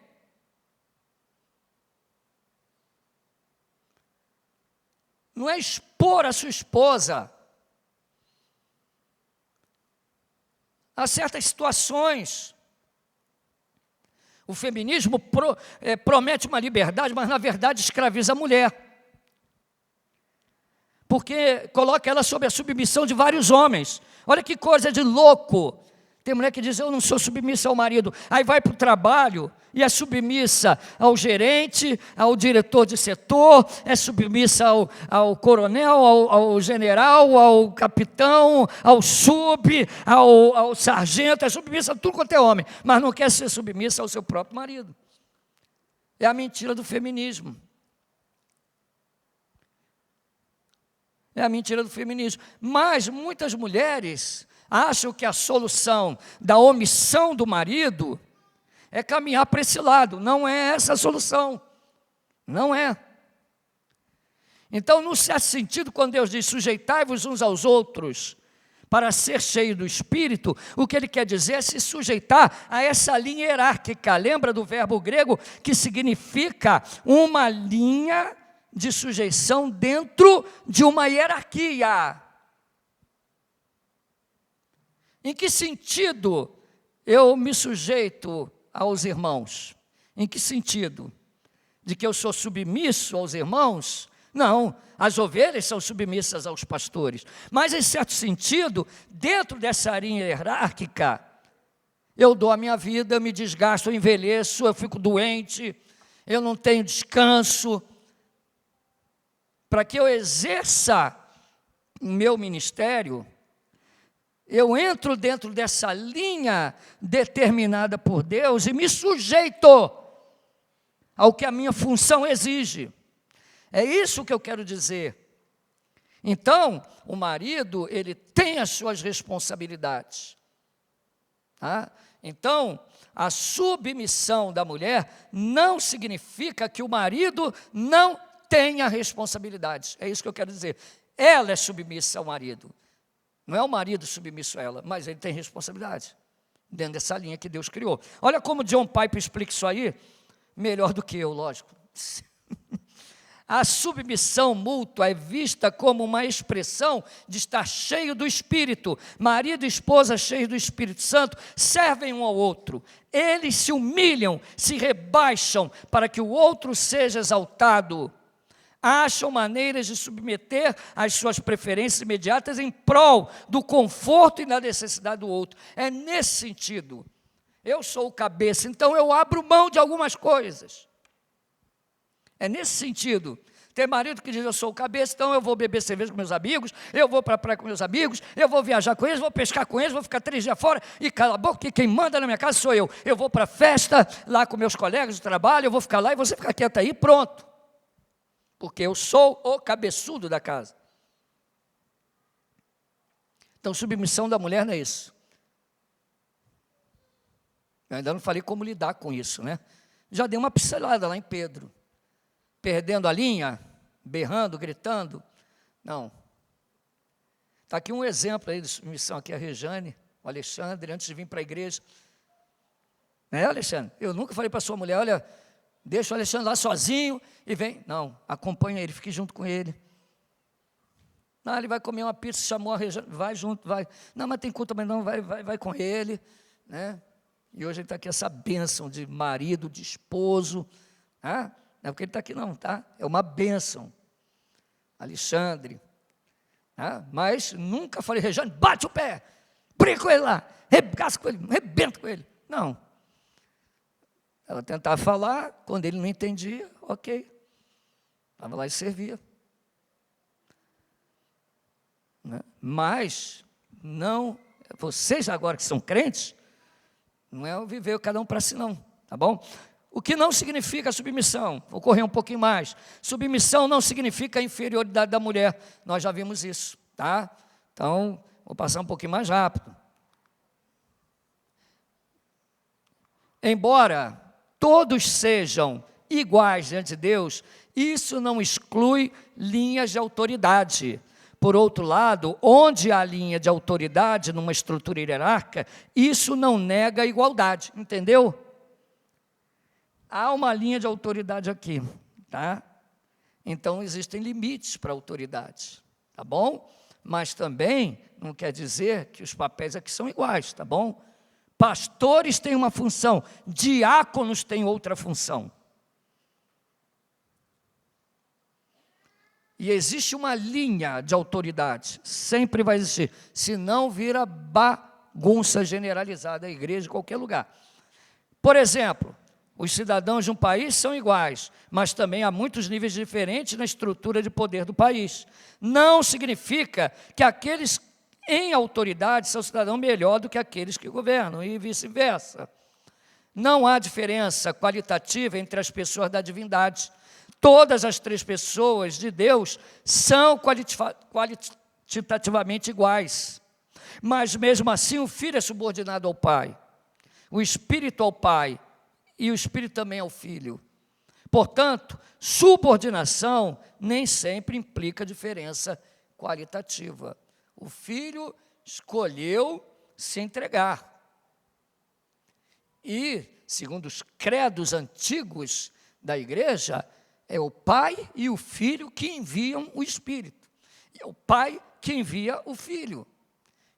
não é expor a sua esposa a certas situações. O feminismo promete uma liberdade, mas na verdade escraviza a mulher. Porque coloca ela sob a submissão de vários homens. Olha que coisa de louco. Tem mulher que diz, eu não sou submissa ao marido. Aí vai para o trabalho e é submissa ao gerente, ao diretor de setor, é submissa ao coronel, ao general, ao capitão, ao ao sargento, é submissa a tudo quanto é homem, mas não quer ser submissa ao seu próprio marido. É a mentira do feminismo. É a mentira do feminismo. Mas muitas mulheres acham que a solução da omissão do marido é caminhar para esse lado. Não é essa a solução. Não é. Então, no certo sentido, quando Deus diz sujeitai-vos uns aos outros para ser cheio do Espírito, o que Ele quer dizer é se sujeitar a essa linha hierárquica. Lembra do verbo grego que significa uma linha de sujeição dentro de uma hierarquia. Em que sentido eu me sujeito aos irmãos? Em que sentido? De que eu sou submisso aos irmãos? Não, as ovelhas são submissas aos pastores. Mas, em certo sentido, dentro dessa linha hierárquica, eu dou a minha vida, eu me desgasto, eu envelheço, eu fico doente, eu não tenho descanso. Para que eu exerça o meu ministério, eu entro dentro dessa linha determinada por Deus e me sujeito ao que a minha função exige. É isso que eu quero dizer. Então, o marido, ele tem as suas responsabilidades. Tá? Então, a submissão da mulher não significa que o marido não tenha responsabilidades. É isso que eu quero dizer. Ela é submissa ao marido. Não é o marido submisso a ela, mas ele tem responsabilidade dentro dessa linha que Deus criou. Olha como John Piper explica isso aí, melhor do que eu, lógico. A submissão mútua é vista como uma expressão de estar cheio do Espírito. Marido e esposa cheios do Espírito Santo servem um ao outro. Eles se humilham, se rebaixam para que o outro seja exaltado. Acham maneiras de submeter as suas preferências imediatas em prol do conforto e da necessidade do outro. É nesse sentido. Eu sou o cabeça, então eu abro mão de algumas coisas. É nesse sentido. Tem marido que diz, eu sou o cabeça, então eu vou beber cerveja com meus amigos, eu vou para a praia com meus amigos, eu vou viajar com eles, vou pescar com eles, vou ficar 3 dias fora, e cala a boca, que quem manda na minha casa sou eu. Eu vou para a festa, lá com meus colegas de trabalho, eu vou ficar lá e você fica quieto aí, pronto. Porque eu sou o cabeçudo da casa. Então, submissão da mulher não é isso. Eu ainda não falei como lidar com isso, né? Já dei uma pincelada lá em Pedro. Perdendo a linha, berrando, gritando. Não. Está aqui um exemplo aí de submissão, aqui a Rejane, o Alexandre, antes de vir para a igreja. Né, Alexandre? Eu nunca falei para sua mulher, olha, deixa o Alexandre lá sozinho e vem. Não, acompanha ele, fique junto com ele. Não, ele vai comer uma pizza, chamou a Rejane, vai junto, vai. Não, mas tem culto, mas não, vai com ele. Né? E hoje ele está aqui, essa bênção de marido, de esposo. Não é porque ele está aqui não, tá? É uma bênção. Alexandre. Mas nunca falei, Rejane, bate o pé, briga com ele lá, regaça com ele, rebenta com ele. Não. Ela tentava falar, quando ele não entendia, ok. Estava lá e servia. Né? Mas, não, vocês agora que são crentes, não é viver cada um para si não, tá bom? O que não significa submissão, vou correr um pouquinho mais. Submissão não significa a inferioridade da mulher, nós já vimos isso, tá? Então, vou passar um pouquinho mais rápido. Embora todos sejam iguais diante de Deus, isso não exclui linhas de autoridade. Por outro lado, onde há linha de autoridade numa estrutura hierárquica, isso não nega a igualdade, entendeu? Há uma linha de autoridade aqui, tá? Então, existem limites para a autoridade, tá bom? Mas também não quer dizer que os papéis aqui são iguais, tá bom? Pastores têm uma função, diáconos têm outra função. E existe uma linha de autoridade, sempre vai existir, senão vira bagunça generalizada a igreja em qualquer lugar. Por exemplo, os cidadãos de um país são iguais, mas também há muitos níveis diferentes na estrutura de poder do país. Não significa que aqueles em autoridade são cidadãos melhor do que aqueles que governam, e vice-versa. Não há diferença qualitativa entre as pessoas da divindade. Todas as três pessoas de Deus são qualitativamente iguais. Mas, mesmo assim, o Filho é subordinado ao Pai, o Espírito ao Pai, e o Espírito também ao Filho. Portanto, subordinação nem sempre implica diferença qualitativa. O Filho escolheu se entregar. E, segundo os credos antigos da igreja, é o Pai e o Filho que enviam o Espírito. E é o Pai que envia o Filho.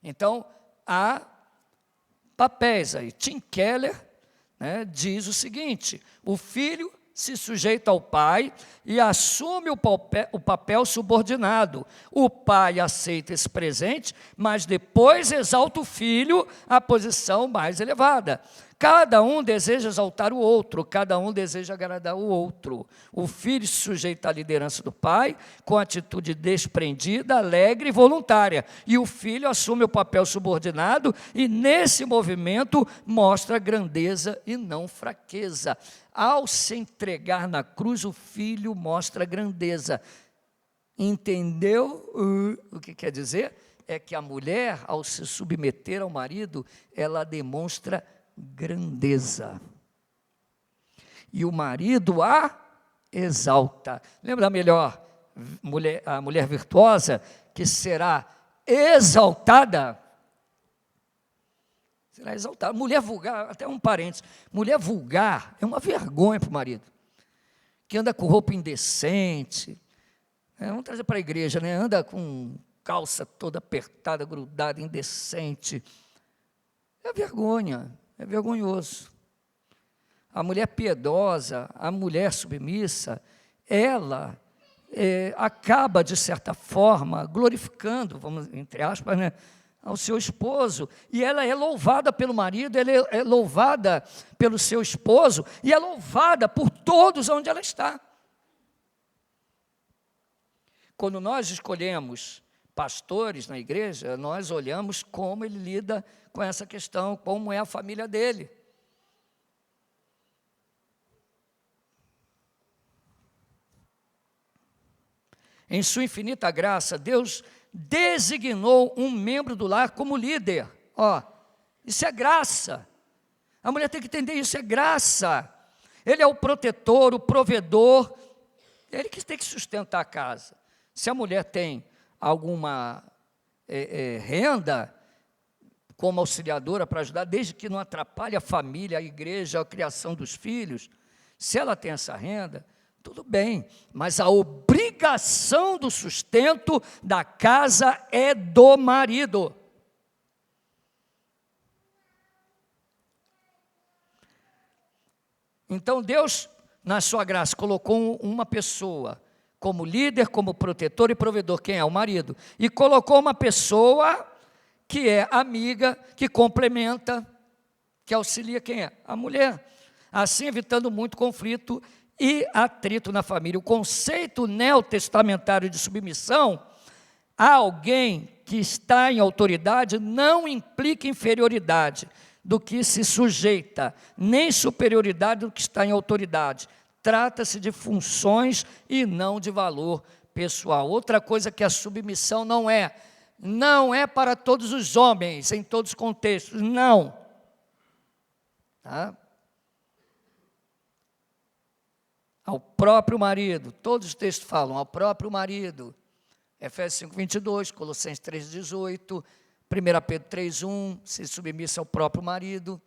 Então, há papéis aí. Tim Keller, diz o seguinte: o Filho se sujeita ao Pai e assume o papel subordinado. O Pai aceita esse presente, mas depois exalta o Filho à posição mais elevada. Cada um deseja exaltar o outro, cada um deseja agradar o outro. O Filho se sujeita à liderança do Pai com atitude desprendida, alegre e voluntária. E o Filho assume o papel subordinado e, nesse movimento, mostra grandeza e não fraqueza. Ao se entregar na cruz, o Filho mostra grandeza. Entendeu o que quer dizer? É que a mulher, ao se submeter ao marido, ela demonstra grandeza. E o marido a exalta. Lembra a mulher virtuosa que será exaltada? Será exaltada. Mulher vulgar, até um parênteses, mulher vulgar é uma vergonha para o marido, que anda com roupa indecente, vamos trazer para a igreja, anda com calça toda apertada, grudada, indecente. É vergonha. É vergonhoso. A mulher piedosa, a mulher submissa, ela acaba, de certa forma, glorificando, vamos, entre aspas, ao seu esposo, e ela é louvada pelo marido, ela é louvada pelo seu esposo, e é louvada por todos onde ela está. Quando nós escolhemos pastores na igreja, nós olhamos como ele lida com essa questão, como é a família dele. Em sua infinita graça, Deus designou um membro do lar como líder. Isso é graça. A mulher tem que entender isso, é graça. Ele é o protetor, o provedor, ele que tem que sustentar a casa. Se a mulher tem alguma renda como auxiliadora para ajudar, desde que não atrapalhe a família, a igreja, a criação dos filhos, se ela tem essa renda, tudo bem, mas a obrigação do sustento da casa é do marido. Então Deus, na sua graça, colocou uma pessoa como líder, como protetor e provedor. Quem é? O marido. E colocou uma pessoa que é amiga, que complementa, que auxilia. Quem é? A mulher. Assim, evitando muito conflito e atrito na família. O conceito neotestamentário de submissão a alguém que está em autoridade não implica inferioridade do que se sujeita, nem superioridade do que está em autoridade. Trata-se de funções e não de valor pessoal. Outra coisa que a submissão não é para todos os homens, em todos os contextos, não. Tá? Ao próprio marido, todos os textos falam, ao próprio marido. Efésios 5:22, Colossenses 3:18, 1 Pedro 3:1, se submissa ao próprio marido.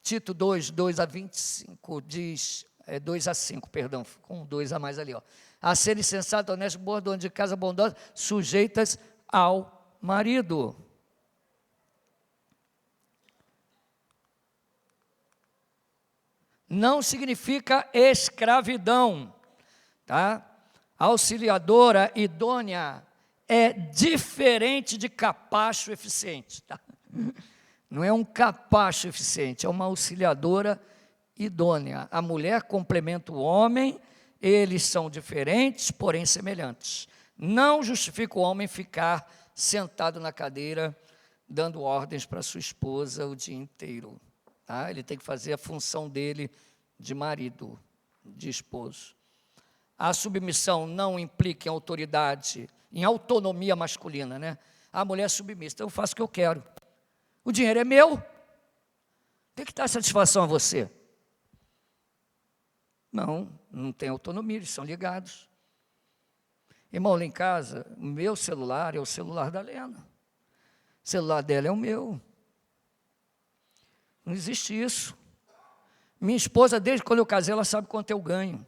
Tito 2:2-25 diz, é 2:5, perdão, com 2 a mais ali, ó. A serem sensatas, honestas, boas, donas de casa, bondosas, sujeitas ao marido. Não significa escravidão, tá? Auxiliadora, idônea, é diferente de capacho eficiente, tá? Não é um capacho eficiente, é uma auxiliadora idônea. A mulher complementa o homem, eles são diferentes, porém semelhantes. Não justifica o homem ficar sentado na cadeira, dando ordens para sua esposa o dia inteiro. Tá? Ele tem que fazer a função dele de marido, de esposo. A submissão não implica em autoridade, em autonomia masculina, né? A mulher é submissa, então eu faço o que eu quero. O dinheiro é meu. Tem que dar satisfação a você. Não tem autonomia, eles são ligados. Irmão, lá em casa, o meu celular é o celular da Lena. O celular dela é o meu. Não existe isso. Minha esposa, desde quando eu casei, ela sabe quanto eu ganho.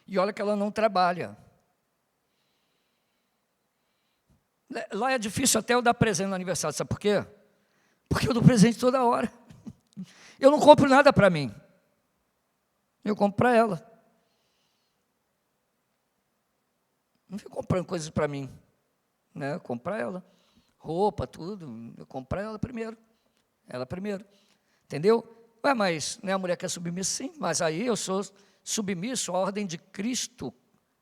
E olha que ela não trabalha. Lá é difícil até eu dar presente no aniversário, sabe por quê? Porque eu dou presente toda hora. Eu não compro nada para mim. Eu compro para ela. Não fico comprando coisas para mim. Né? Eu compro para ela. Roupa, tudo. Eu compro para ela primeiro. Ela primeiro. Entendeu? Ué, mas não é a mulher que é submissa? Sim, mas aí eu sou submisso à ordem de Cristo,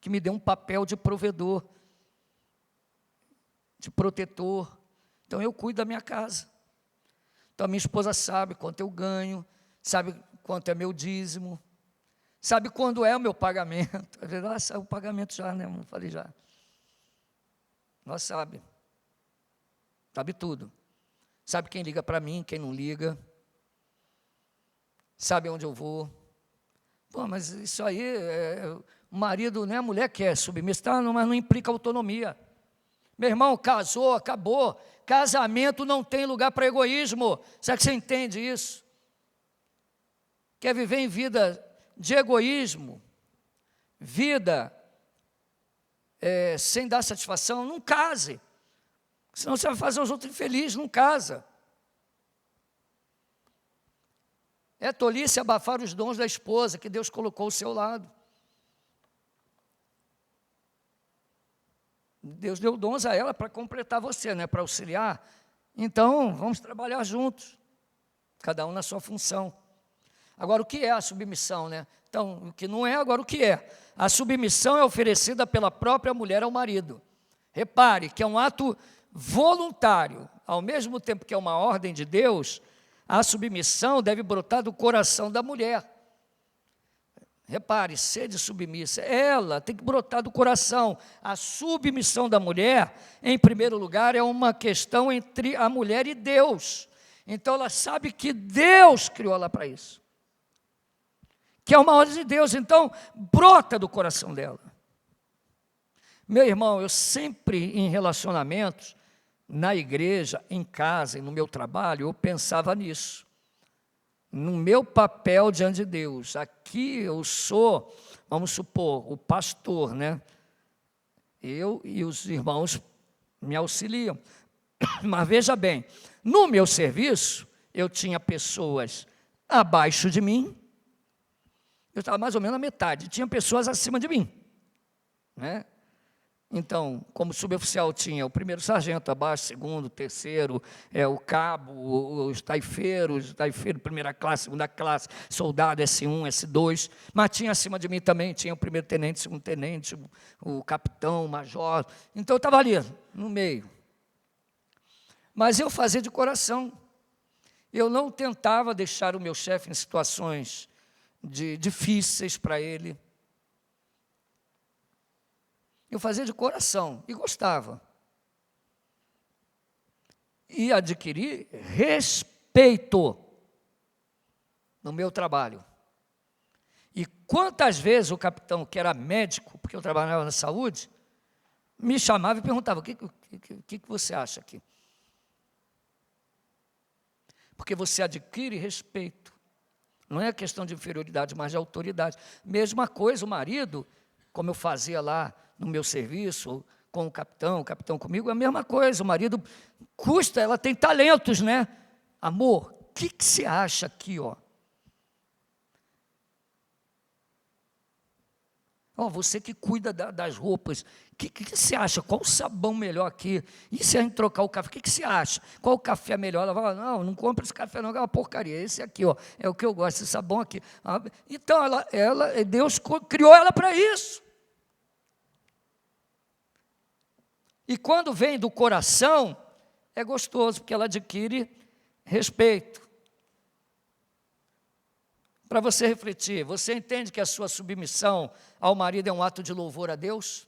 que me deu um papel de provedor, de protetor. Então eu cuido da minha casa. Então a minha esposa sabe quanto eu ganho, sabe quanto é meu dízimo, sabe quando é o meu pagamento. Às vezes, saiu o pagamento já, né? Não falei já. Ela sabe. Sabe tudo. Sabe quem liga para mim, quem não liga. Sabe onde eu vou. Pô, mas isso aí, o marido, né, a mulher que é submissa, tá, mas não implica autonomia. Meu irmão, casou, acabou. Casamento não tem lugar para egoísmo. Será que você entende isso? Quer viver em vida de egoísmo? Vida sem dar satisfação? Não case. Senão você vai fazer os outros infelizes, não casa. É tolice abafar os dons da esposa que Deus colocou ao seu lado. Deus deu dons a ela para completar você, né? Para auxiliar. Então, vamos trabalhar juntos, cada um na sua função. Agora, o que é a submissão, né? Então, o que não é, agora o que é? A submissão é oferecida pela própria mulher ao marido. Repare que é um ato voluntário, ao mesmo tempo que é uma ordem de Deus. A submissão deve brotar do coração da mulher. Repare, sede submissa, ela tem que brotar do coração. A submissão da mulher, em primeiro lugar, é uma questão entre a mulher e Deus. Então ela sabe que Deus criou ela para isso. Que é uma ordem de Deus, então brota do coração dela. Meu irmão, eu sempre em relacionamentos, na igreja, em casa e no meu trabalho, eu pensava nisso. No meu papel diante de Deus. Aqui eu sou, vamos supor, o pastor, né? Eu e os irmãos me auxiliam. Mas veja bem, no meu serviço, eu tinha pessoas abaixo de mim, eu estava mais ou menos na metade, tinha pessoas acima de mim, né? Então, como suboficial tinha o primeiro sargento abaixo, segundo, terceiro, o cabo, os taifeiros, primeira classe, segunda classe, soldado S1, S2, mas tinha acima de mim também, tinha o primeiro tenente, segundo tenente, o capitão, o major, então eu estava ali, no meio. Mas eu fazia de coração, eu não tentava deixar o meu chefe em situações difíceis para ele. Eu fazia de coração e gostava. E adquiri respeito no meu trabalho. E quantas vezes o capitão, que era médico, porque eu trabalhava na saúde, me chamava e perguntava, o que você acha aqui? Porque você adquire respeito. Não é questão de inferioridade, mas de autoridade. Mesma coisa, o marido, como eu fazia lá no meu serviço, com o capitão comigo, é a mesma coisa. O marido custa, ela tem talentos, né? Amor, o que você acha aqui, ó? Você que cuida das roupas, o que você acha? Qual o sabão melhor aqui? E se a gente trocar o café, o que você acha? Qual o café melhor? Ela fala, não compra esse café não, é uma porcaria, esse aqui, ó, é o que eu gosto, esse sabão aqui. Então, Deus criou ela para isso. E quando vem do coração, é gostoso, porque ela adquire respeito. Para você refletir, você entende que a sua submissão ao marido é um ato de louvor a Deus?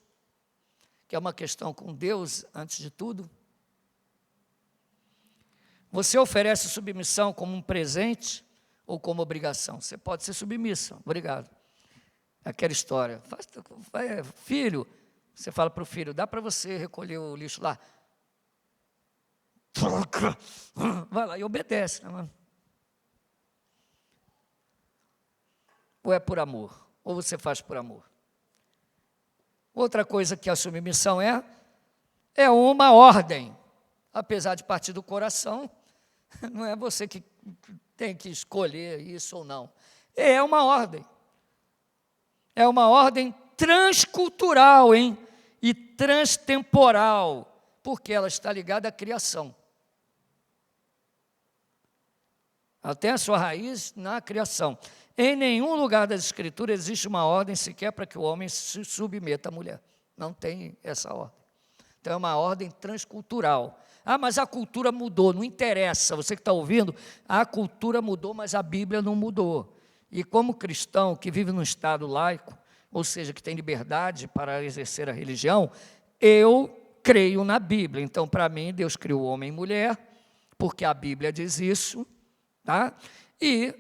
Que é uma questão com Deus antes de tudo? Você oferece submissão como um presente ou como obrigação? Você pode ser submissa, obrigado. Aquela história, filho, você fala para o filho, dá para você recolher o lixo lá? Vai lá e obedece, né, mano? Ou é por amor? Ou você faz por amor? Outra coisa que a submissão é uma ordem. Apesar de partir do coração, não é você que tem que escolher isso ou não. É uma ordem. É uma ordem transcultural, hein? E transtemporal, porque ela está ligada à criação. Ela tem a sua raiz na criação. Em nenhum lugar das Escrituras existe uma ordem sequer para que o homem se submeta à mulher. Não tem essa ordem. Então é uma ordem transcultural. Mas a cultura mudou, não interessa. Você que está ouvindo, a cultura mudou, mas a Bíblia não mudou. E como cristão que vive num estado laico, ou seja, que tem liberdade para exercer a religião, eu creio na Bíblia. Então, para mim, Deus criou homem e mulher, porque a Bíblia diz isso, tá? E,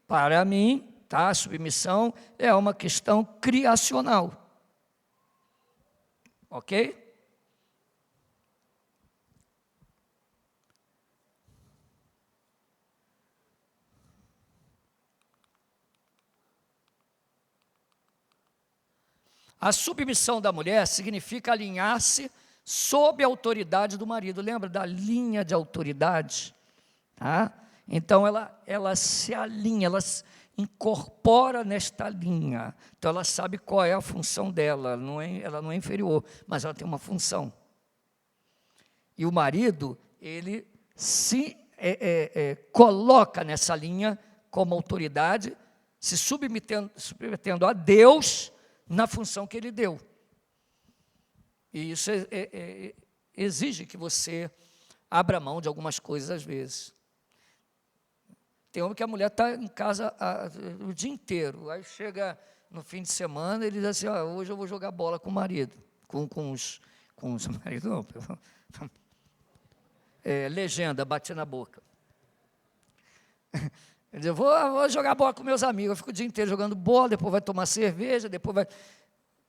para mim, tá, a submissão é uma questão criacional. Ok? A submissão da mulher significa alinhar-se sob a autoridade do marido. Lembra da linha de autoridade? Tá? Então, ela se alinha, ela se incorpora nesta linha. Então, ela sabe qual é a função dela. Ela não é inferior, mas ela tem uma função. E o marido, ele se coloca nessa linha como autoridade, se submetendo a Deus na função que ele deu. E isso exige que você abra mão de algumas coisas às vezes. Tem homem que a mulher está em casa o dia inteiro, aí chega no fim de semana, ele diz assim, hoje eu vou jogar bola com o marido, com os maridos, não, legenda, bati na boca. Ele diz, eu vou jogar bola com meus amigos, eu fico o dia inteiro jogando bola, depois vai tomar cerveja, depois vai...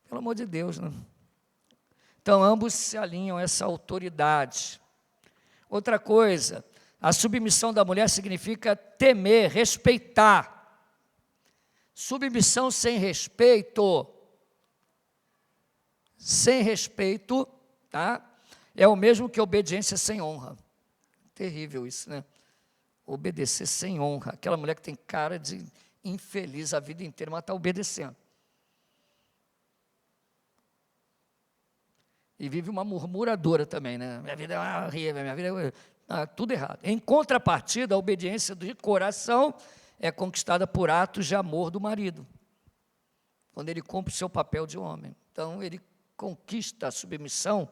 Pelo amor de Deus, né? Então, ambos se alinham a essa autoridade. Outra coisa, a submissão da mulher significa temer, respeitar. Submissão sem respeito, tá? É o mesmo que obediência sem honra. Terrível isso, né? Obedecer sem honra. Aquela mulher que tem cara de infeliz a vida inteira, mas está obedecendo. E vive uma murmuradora também, né? Minha vida é horrível, minha vida é... tudo errado. Em contrapartida, a obediência de coração é conquistada por atos de amor do marido, quando ele cumpre o seu papel de homem. Então, ele conquista a submissão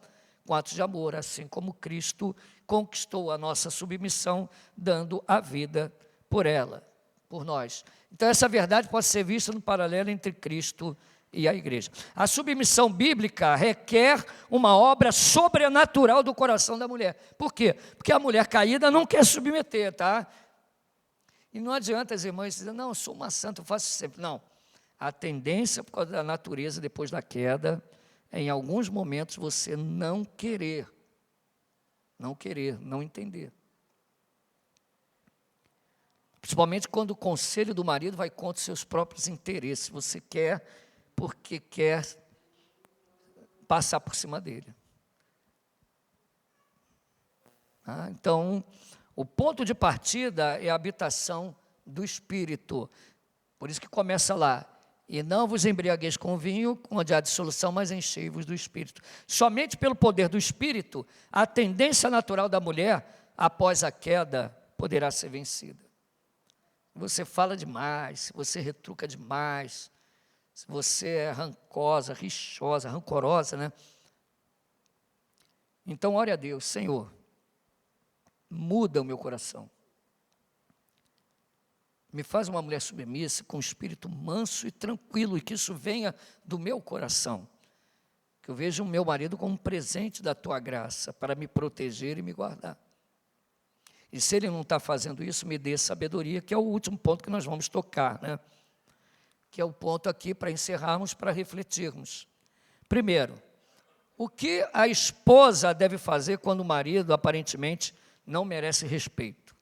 com atos de amor, assim como Cristo conquistou a nossa submissão, dando a vida por ela, por nós. Então, essa verdade pode ser vista no paralelo entre Cristo e a igreja. A submissão bíblica requer uma obra sobrenatural do coração da mulher. Por quê? Porque a mulher caída não quer submeter, tá? E não adianta as irmãs dizerem, não, eu sou uma santa, eu faço sempre. Não. A tendência, por causa da natureza, depois da queda, é em alguns momentos você não querer, não entender. Principalmente quando o conselho do marido vai contra os seus próprios interesses. Você quer porque quer passar por cima dele. Então, o ponto de partida é a habitação do Espírito. Por isso que começa lá. E não vos embriagueis com vinho, onde há dissolução, mas enchei-vos do Espírito. Somente pelo poder do Espírito, a tendência natural da mulher, após a queda, poderá ser vencida. Você fala demais, se você retruca demais, se você é rancosa, rixosa, rancorosa, né? Então, ore a Deus, Senhor, muda o meu coração. Me faz uma mulher submissa, com espírito manso e tranquilo, e que isso venha do meu coração. Que eu veja o meu marido como um presente da tua graça, para me proteger e me guardar. E se ele não está fazendo isso, me dê sabedoria, que é o último ponto que nós vamos tocar, né? Que é o ponto aqui para encerrarmos, para refletirmos. Primeiro, o que a esposa deve fazer quando o marido, aparentemente, não merece respeito?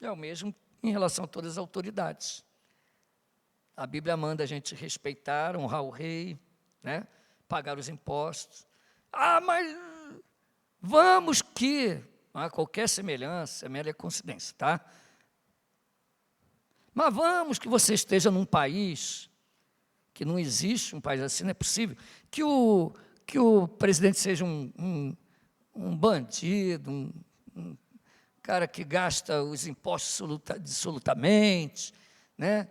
É o mesmo em relação a todas as autoridades. A Bíblia manda a gente respeitar, honrar o rei, né? Pagar os impostos. Mas vamos que... qualquer semelhança é mera coincidência, tá? Mas vamos que você esteja num país que não existe um país assim, não é possível. Que o presidente seja um bandido, um cara que gasta os impostos dissolutamente, né?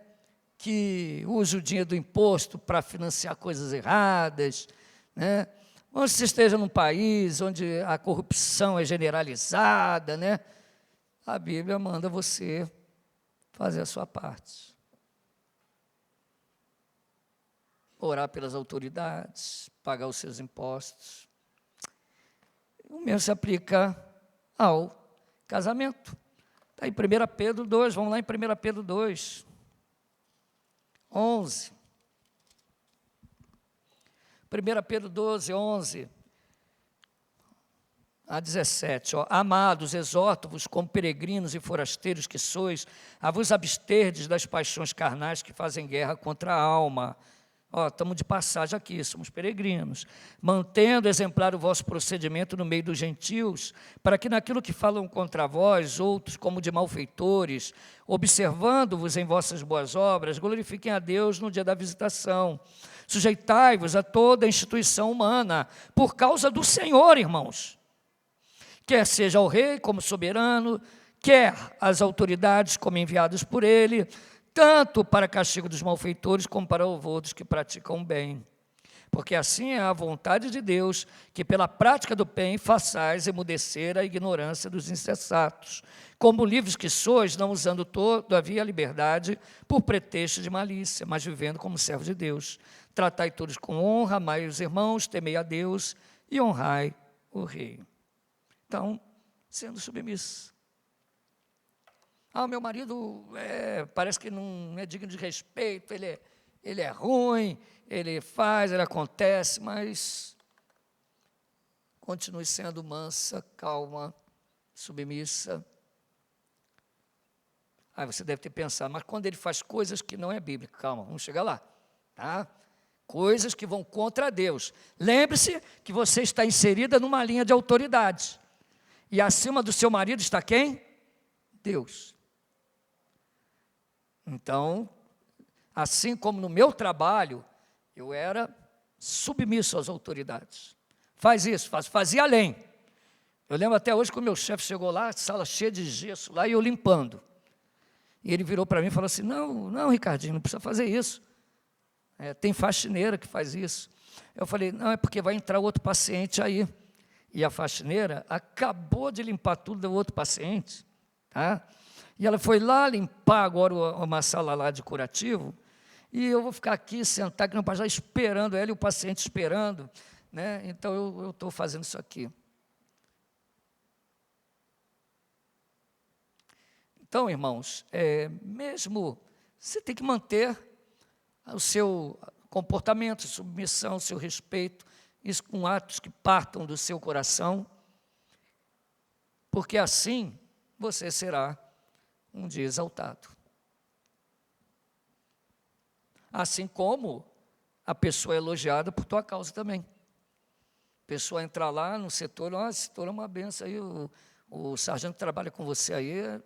Que usa o dinheiro do imposto para financiar coisas erradas, né? Ou se esteja num país onde a corrupção é generalizada, né? A Bíblia manda você fazer a sua parte. Orar pelas autoridades, pagar os seus impostos. O mesmo se aplica ao casamento. Está em 1 Pedro 2, vamos lá em 1 Pedro 2, 11. 1 Pedro 12, 11 a 17. Amados, exorto-vos como peregrinos e forasteiros que sois, a vos absterdes das paixões carnais que fazem guerra contra a alma. Estamos de passagem aqui, somos peregrinos, mantendo exemplar o vosso procedimento no meio dos gentios, para que naquilo que falam contra vós, outros como de malfeitores, observando-vos em vossas boas obras, glorifiquem a Deus no dia da visitação. Sujeitai-vos a toda a instituição humana, por causa do Senhor, irmãos. Quer seja o rei como soberano, quer as autoridades como enviadas por ele, tanto para castigo dos malfeitores, como para louvor dos que praticam o bem. Porque assim é a vontade de Deus, que pela prática do bem façais emudecer a ignorância dos insensatos, como livres que sois, não usando todavia a liberdade por pretexto de malícia, mas vivendo como servos de Deus. Tratai todos com honra, amai os irmãos, temei a Deus e honrai o rei. Então, sendo submisso. Meu marido parece que não é digno de respeito, ele é ruim, ele faz, ele acontece, mas continue sendo mansa, calma, submissa. Você deve ter pensado, mas quando ele faz coisas que não é bíblico, calma, vamos chegar lá, tá? Coisas que vão contra Deus. Lembre-se que você está inserida numa linha de autoridade. E acima do seu marido está quem? Deus. Então, assim como no meu trabalho, eu era submisso às autoridades. Faz isso, fazia além. Eu lembro até hoje que o meu chefe chegou lá, sala cheia de gesso lá, e eu limpando. E ele virou para mim e falou assim, não, Ricardinho, não precisa fazer isso. Tem faxineira que faz isso. Eu falei, não, é porque vai entrar outro paciente aí. E a faxineira acabou de limpar tudo do outro paciente, tá? E ela foi lá limpar agora uma sala lá de curativo, e eu vou ficar aqui sentado, que não pode estar esperando ela e o paciente esperando, né? Então eu estou fazendo isso aqui. Então, irmãos, mesmo você tem que manter o seu comportamento, submissão, o seu respeito, isso com atos que partam do seu coração. porque assim você será um dia exaltado. Assim como a pessoa é elogiada por tua causa também. A pessoa entrar lá no setor, esse setor é uma benção aí, o sargento que trabalha com você aí é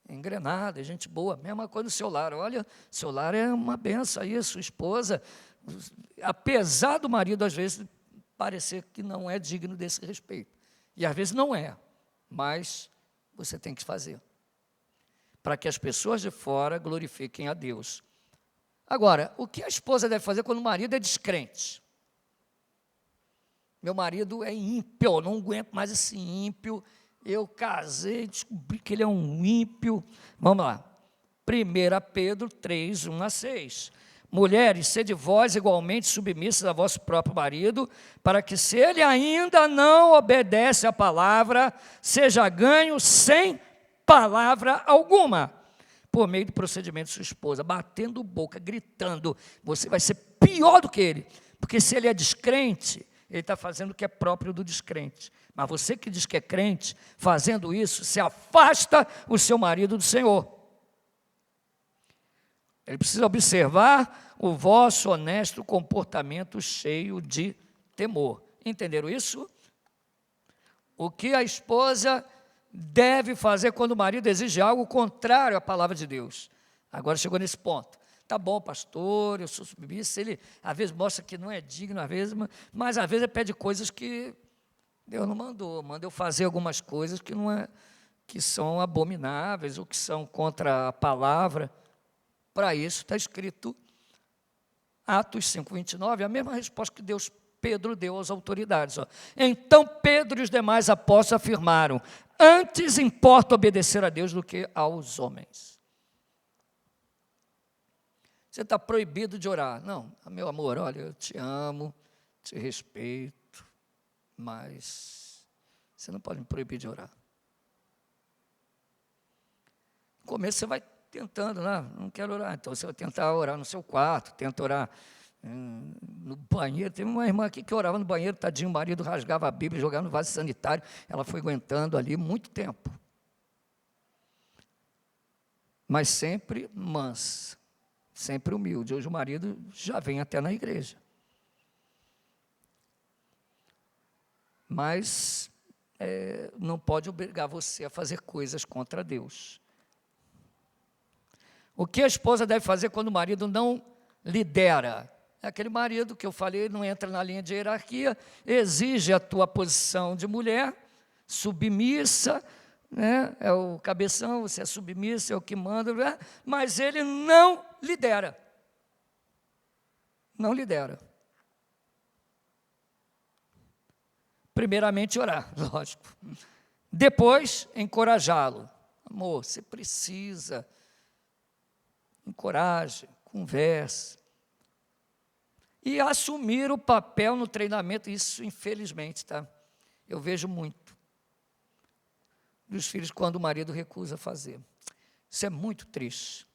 engrenado, é gente boa. Mesma coisa no seu lar, olha, seu lar é uma benção aí, sua esposa, apesar do marido às vezes parecer que não é digno desse respeito, e às vezes não é, mas você tem que fazer, para que as pessoas de fora glorifiquem a Deus. Agora, o que a esposa deve fazer quando o marido é descrente? Meu marido é ímpio, eu não aguento mais esse ímpio, eu casei, descobri que ele é um ímpio. Vamos lá, 1 Pedro 3, 1-6. Mulheres, sede vós igualmente submissas a vosso próprio marido, para que se ele ainda não obedece à palavra, seja ganho sem palavra alguma, por meio do procedimento de sua esposa, batendo boca, gritando. Você vai ser pior do que ele, porque se ele é descrente, ele está fazendo o que é próprio do descrente. Mas você que diz que é crente, fazendo isso, se afasta o seu marido do Senhor. Ele precisa observar o vosso honesto comportamento cheio de temor. Entenderam isso? O que a esposa deve fazer quando o marido exige algo contrário à palavra de Deus. Agora chegou nesse ponto. Tá bom, pastor, eu sou submissa. Ele às vezes mostra que não é digno, às vezes, mas às vezes ele pede coisas que Deus não mandou. Manda eu fazer algumas coisas que não é, que são abomináveis ou que são contra a palavra. Para isso está escrito Atos 5:29, a mesma resposta que Pedro deu às autoridades. Então Pedro e os demais apóstolos afirmaram: antes importa obedecer a Deus do que aos homens. Você está proibido de orar. Não, meu amor, olha, eu te amo, te respeito, mas você não pode me proibir de orar. No começo você vai tentando, não quero orar, então você vai tentar orar no seu quarto, tenta orar no banheiro. Teve uma irmã aqui que orava no banheiro, tadinho, o marido rasgava a Bíblia, jogava no vaso sanitário, ela foi aguentando ali muito tempo. Mas sempre mansa, sempre humilde. Hoje o marido já vem até na igreja. Mas não pode obrigar você a fazer coisas contra Deus. O que a esposa deve fazer quando o marido não lidera? É aquele marido que eu falei, não entra na linha de hierarquia, exige a tua posição de mulher, submissa, né? É o cabeção, você é submissa, é o que manda, né? Mas ele não lidera. Não lidera. Primeiramente orar, lógico. Depois, encorajá-lo. Amor, você precisa. Encoraje, converse. E assumir o papel no treinamento, isso infelizmente, tá? Eu vejo muito dos filhos quando o marido recusa fazer. Isso é muito triste.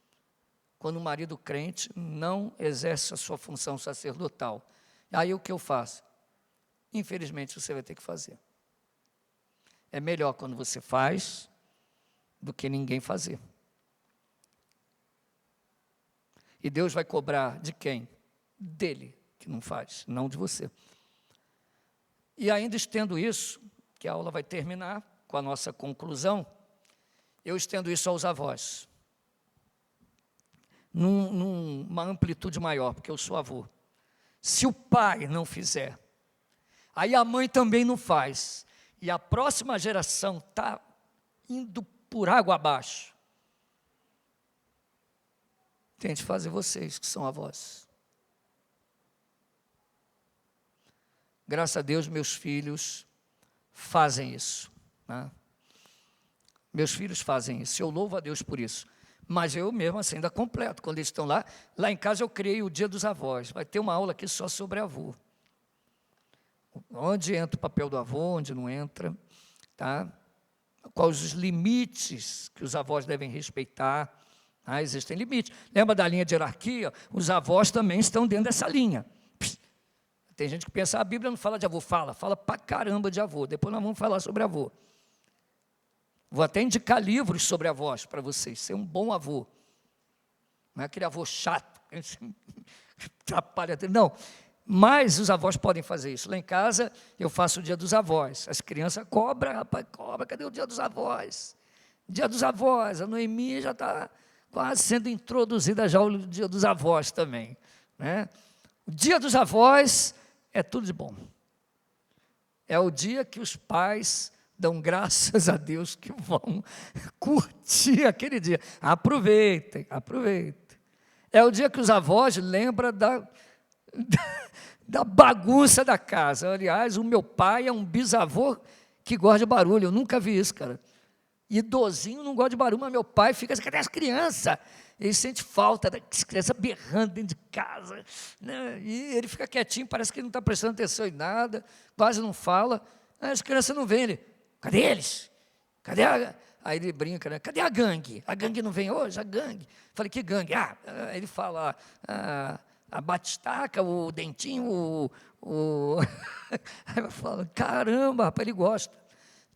Quando o marido crente não exerce a sua função sacerdotal. Aí o que eu faço? Infelizmente você vai ter que fazer. É melhor quando você faz do que ninguém fazer. E Deus vai cobrar de quem? Dele, que não faz, não de você. E ainda estendo isso, que a aula vai terminar com a nossa conclusão, eu estendo isso aos avós. Numa amplitude maior, porque eu sou avô. Se o pai não fizer, aí a mãe também não faz, e a próxima geração está indo por água abaixo. Tente fazer vocês que são avós. Graças a Deus, meus filhos fazem isso. Né? Meus filhos fazem isso. Eu louvo a Deus por isso. Mas eu mesmo assim ainda completo. Quando eles estão lá em casa eu criei o Dia dos Avós. Vai ter uma aula aqui só sobre avô. Onde entra o papel do avô, onde não entra. Tá? Quais os limites que os avós devem respeitar. Existem limites. Lembra da linha de hierarquia? Os avós também estão dentro dessa linha. Tem gente que pensa, a Bíblia não fala de avô. Fala pra caramba de avô. Depois nós vamos falar sobre avô. Vou até indicar livros sobre avós para vocês, ser um bom avô. Não é aquele avô chato, atrapalha, não. Mas os avós podem fazer isso. Lá em casa, eu faço o dia dos avós. As crianças cobram, rapaz, cobra, cadê o dia dos avós? Dia dos avós, a Noemi já está quase sendo introduzida já o dia dos avós também, né? O dia dos avós é tudo de bom. É o dia que os pais dão graças a Deus que vão curtir aquele dia. Aproveitem, aproveitem. É o dia que os avós lembram da bagunça da casa. Aliás, o meu pai é um bisavô que gosta de barulho. Eu nunca vi isso, cara. Idosinho não gosta de barulho, mas meu pai fica assim, cadê as crianças? Ele sente falta das crianças berrando dentro de casa, né? E ele fica quietinho, parece que ele não está prestando atenção em nada, quase não fala. As crianças não vêm, ele, cadê eles? Cadê a... Aí ele brinca, né? Cadê a gangue? A gangue não vem hoje? A gangue. Falei, que gangue? Ele fala, a batistaca, o dentinho, Aí eu falo, caramba, rapaz, ele gosta.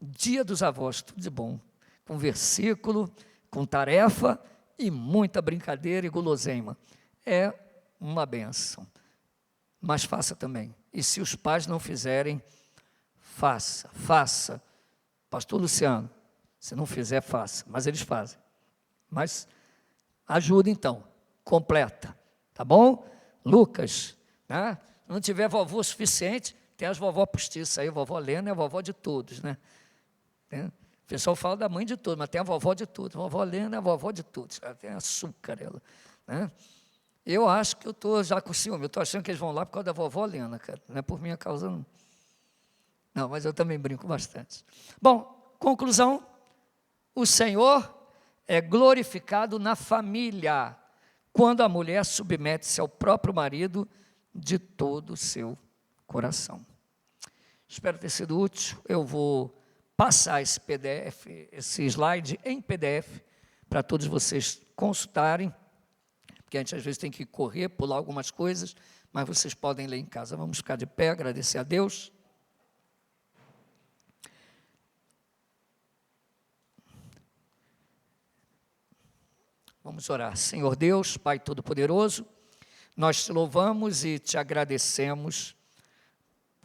Dia dos avós, tudo de bom. Com versículo, com tarefa e muita brincadeira e guloseima. É uma bênção. Mas faça também. E se os pais não fizerem, faça. Pastor Luciano, se não fizer, faça. Mas eles fazem. Mas ajuda então, completa. Tá bom? Lucas, né? Se não tiver vovô suficiente, tem as vovó postiça aí, vovó Lena é a vovó de todos, né? O pessoal fala da mãe de todos, mas tem a vovó de todos. A vovó Lena é a vovó de todos. Ela tem açúcar, ela, né? Eu acho que eu estou já com ciúme. Eu estou achando que eles vão lá por causa da vovó Lena, cara. Não é por minha causa, não. Não, mas eu também brinco bastante. Bom, conclusão. O Senhor é glorificado na família, quando a mulher submete-se ao próprio marido de todo o seu coração. Espero ter sido útil. Eu vou passar esse PDF, esse slide em PDF, para todos vocês consultarem, porque a gente às vezes tem que correr, pular algumas coisas, mas vocês podem ler em casa. Vamos ficar de pé, agradecer a Deus. Vamos orar. Senhor Deus, Pai Todo-Poderoso, nós te louvamos e te agradecemos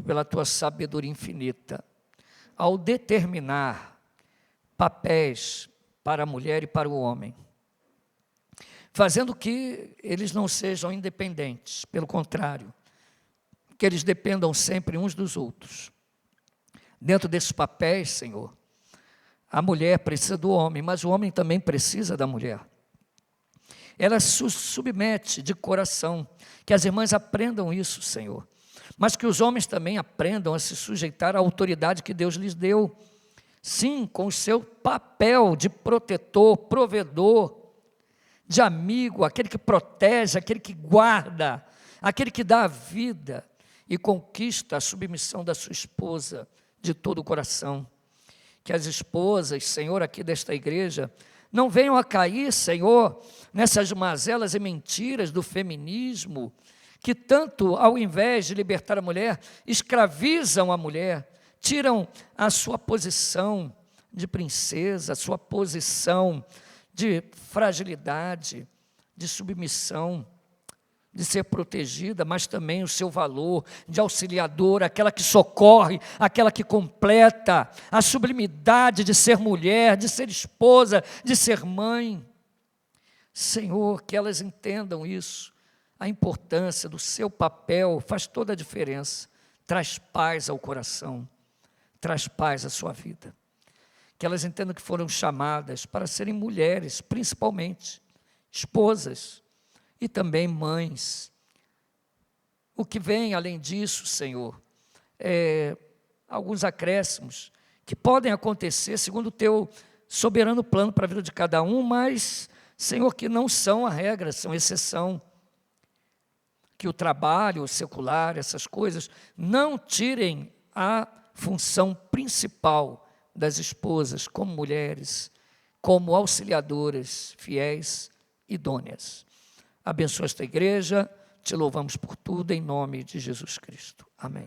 pela tua sabedoria infinita, ao determinar papéis para a mulher e para o homem, fazendo que eles não sejam independentes, pelo contrário, que eles dependam sempre uns dos outros. Dentro desses papéis, Senhor, a mulher precisa do homem, mas o homem também precisa da mulher. Ela se submete de coração, que as irmãs aprendam isso, Senhor, mas que os homens também aprendam a se sujeitar à autoridade que Deus lhes deu, sim, com o seu papel de protetor, provedor, de amigo, aquele que protege, aquele que guarda, aquele que dá a vida e conquista a submissão da sua esposa de todo o coração. Que as esposas, Senhor, aqui desta igreja, não venham a cair, Senhor, nessas mazelas e mentiras do feminismo, que tanto, ao invés de libertar a mulher, escravizam a mulher, tiram a sua posição de princesa, a sua posição de fragilidade, de submissão, de ser protegida, mas também o seu valor de auxiliadora, aquela que socorre, aquela que completa, a sublimidade de ser mulher, de ser esposa, de ser mãe. Senhor, que elas entendam isso, a importância do seu papel faz toda a diferença, traz paz ao coração, traz paz à sua vida. Que elas entendam que foram chamadas para serem mulheres, principalmente, esposas, e também mães. O que vem além disso, Senhor, alguns acréscimos que podem acontecer segundo o teu soberano plano para a vida de cada um, mas, Senhor, que não são a regra, são exceção. Que o trabalho, o secular, essas coisas, não tirem a função principal das esposas como mulheres, como auxiliadoras fiéis, idôneas. Abençoa esta igreja, te louvamos por tudo, em nome de Jesus Cristo. Amém.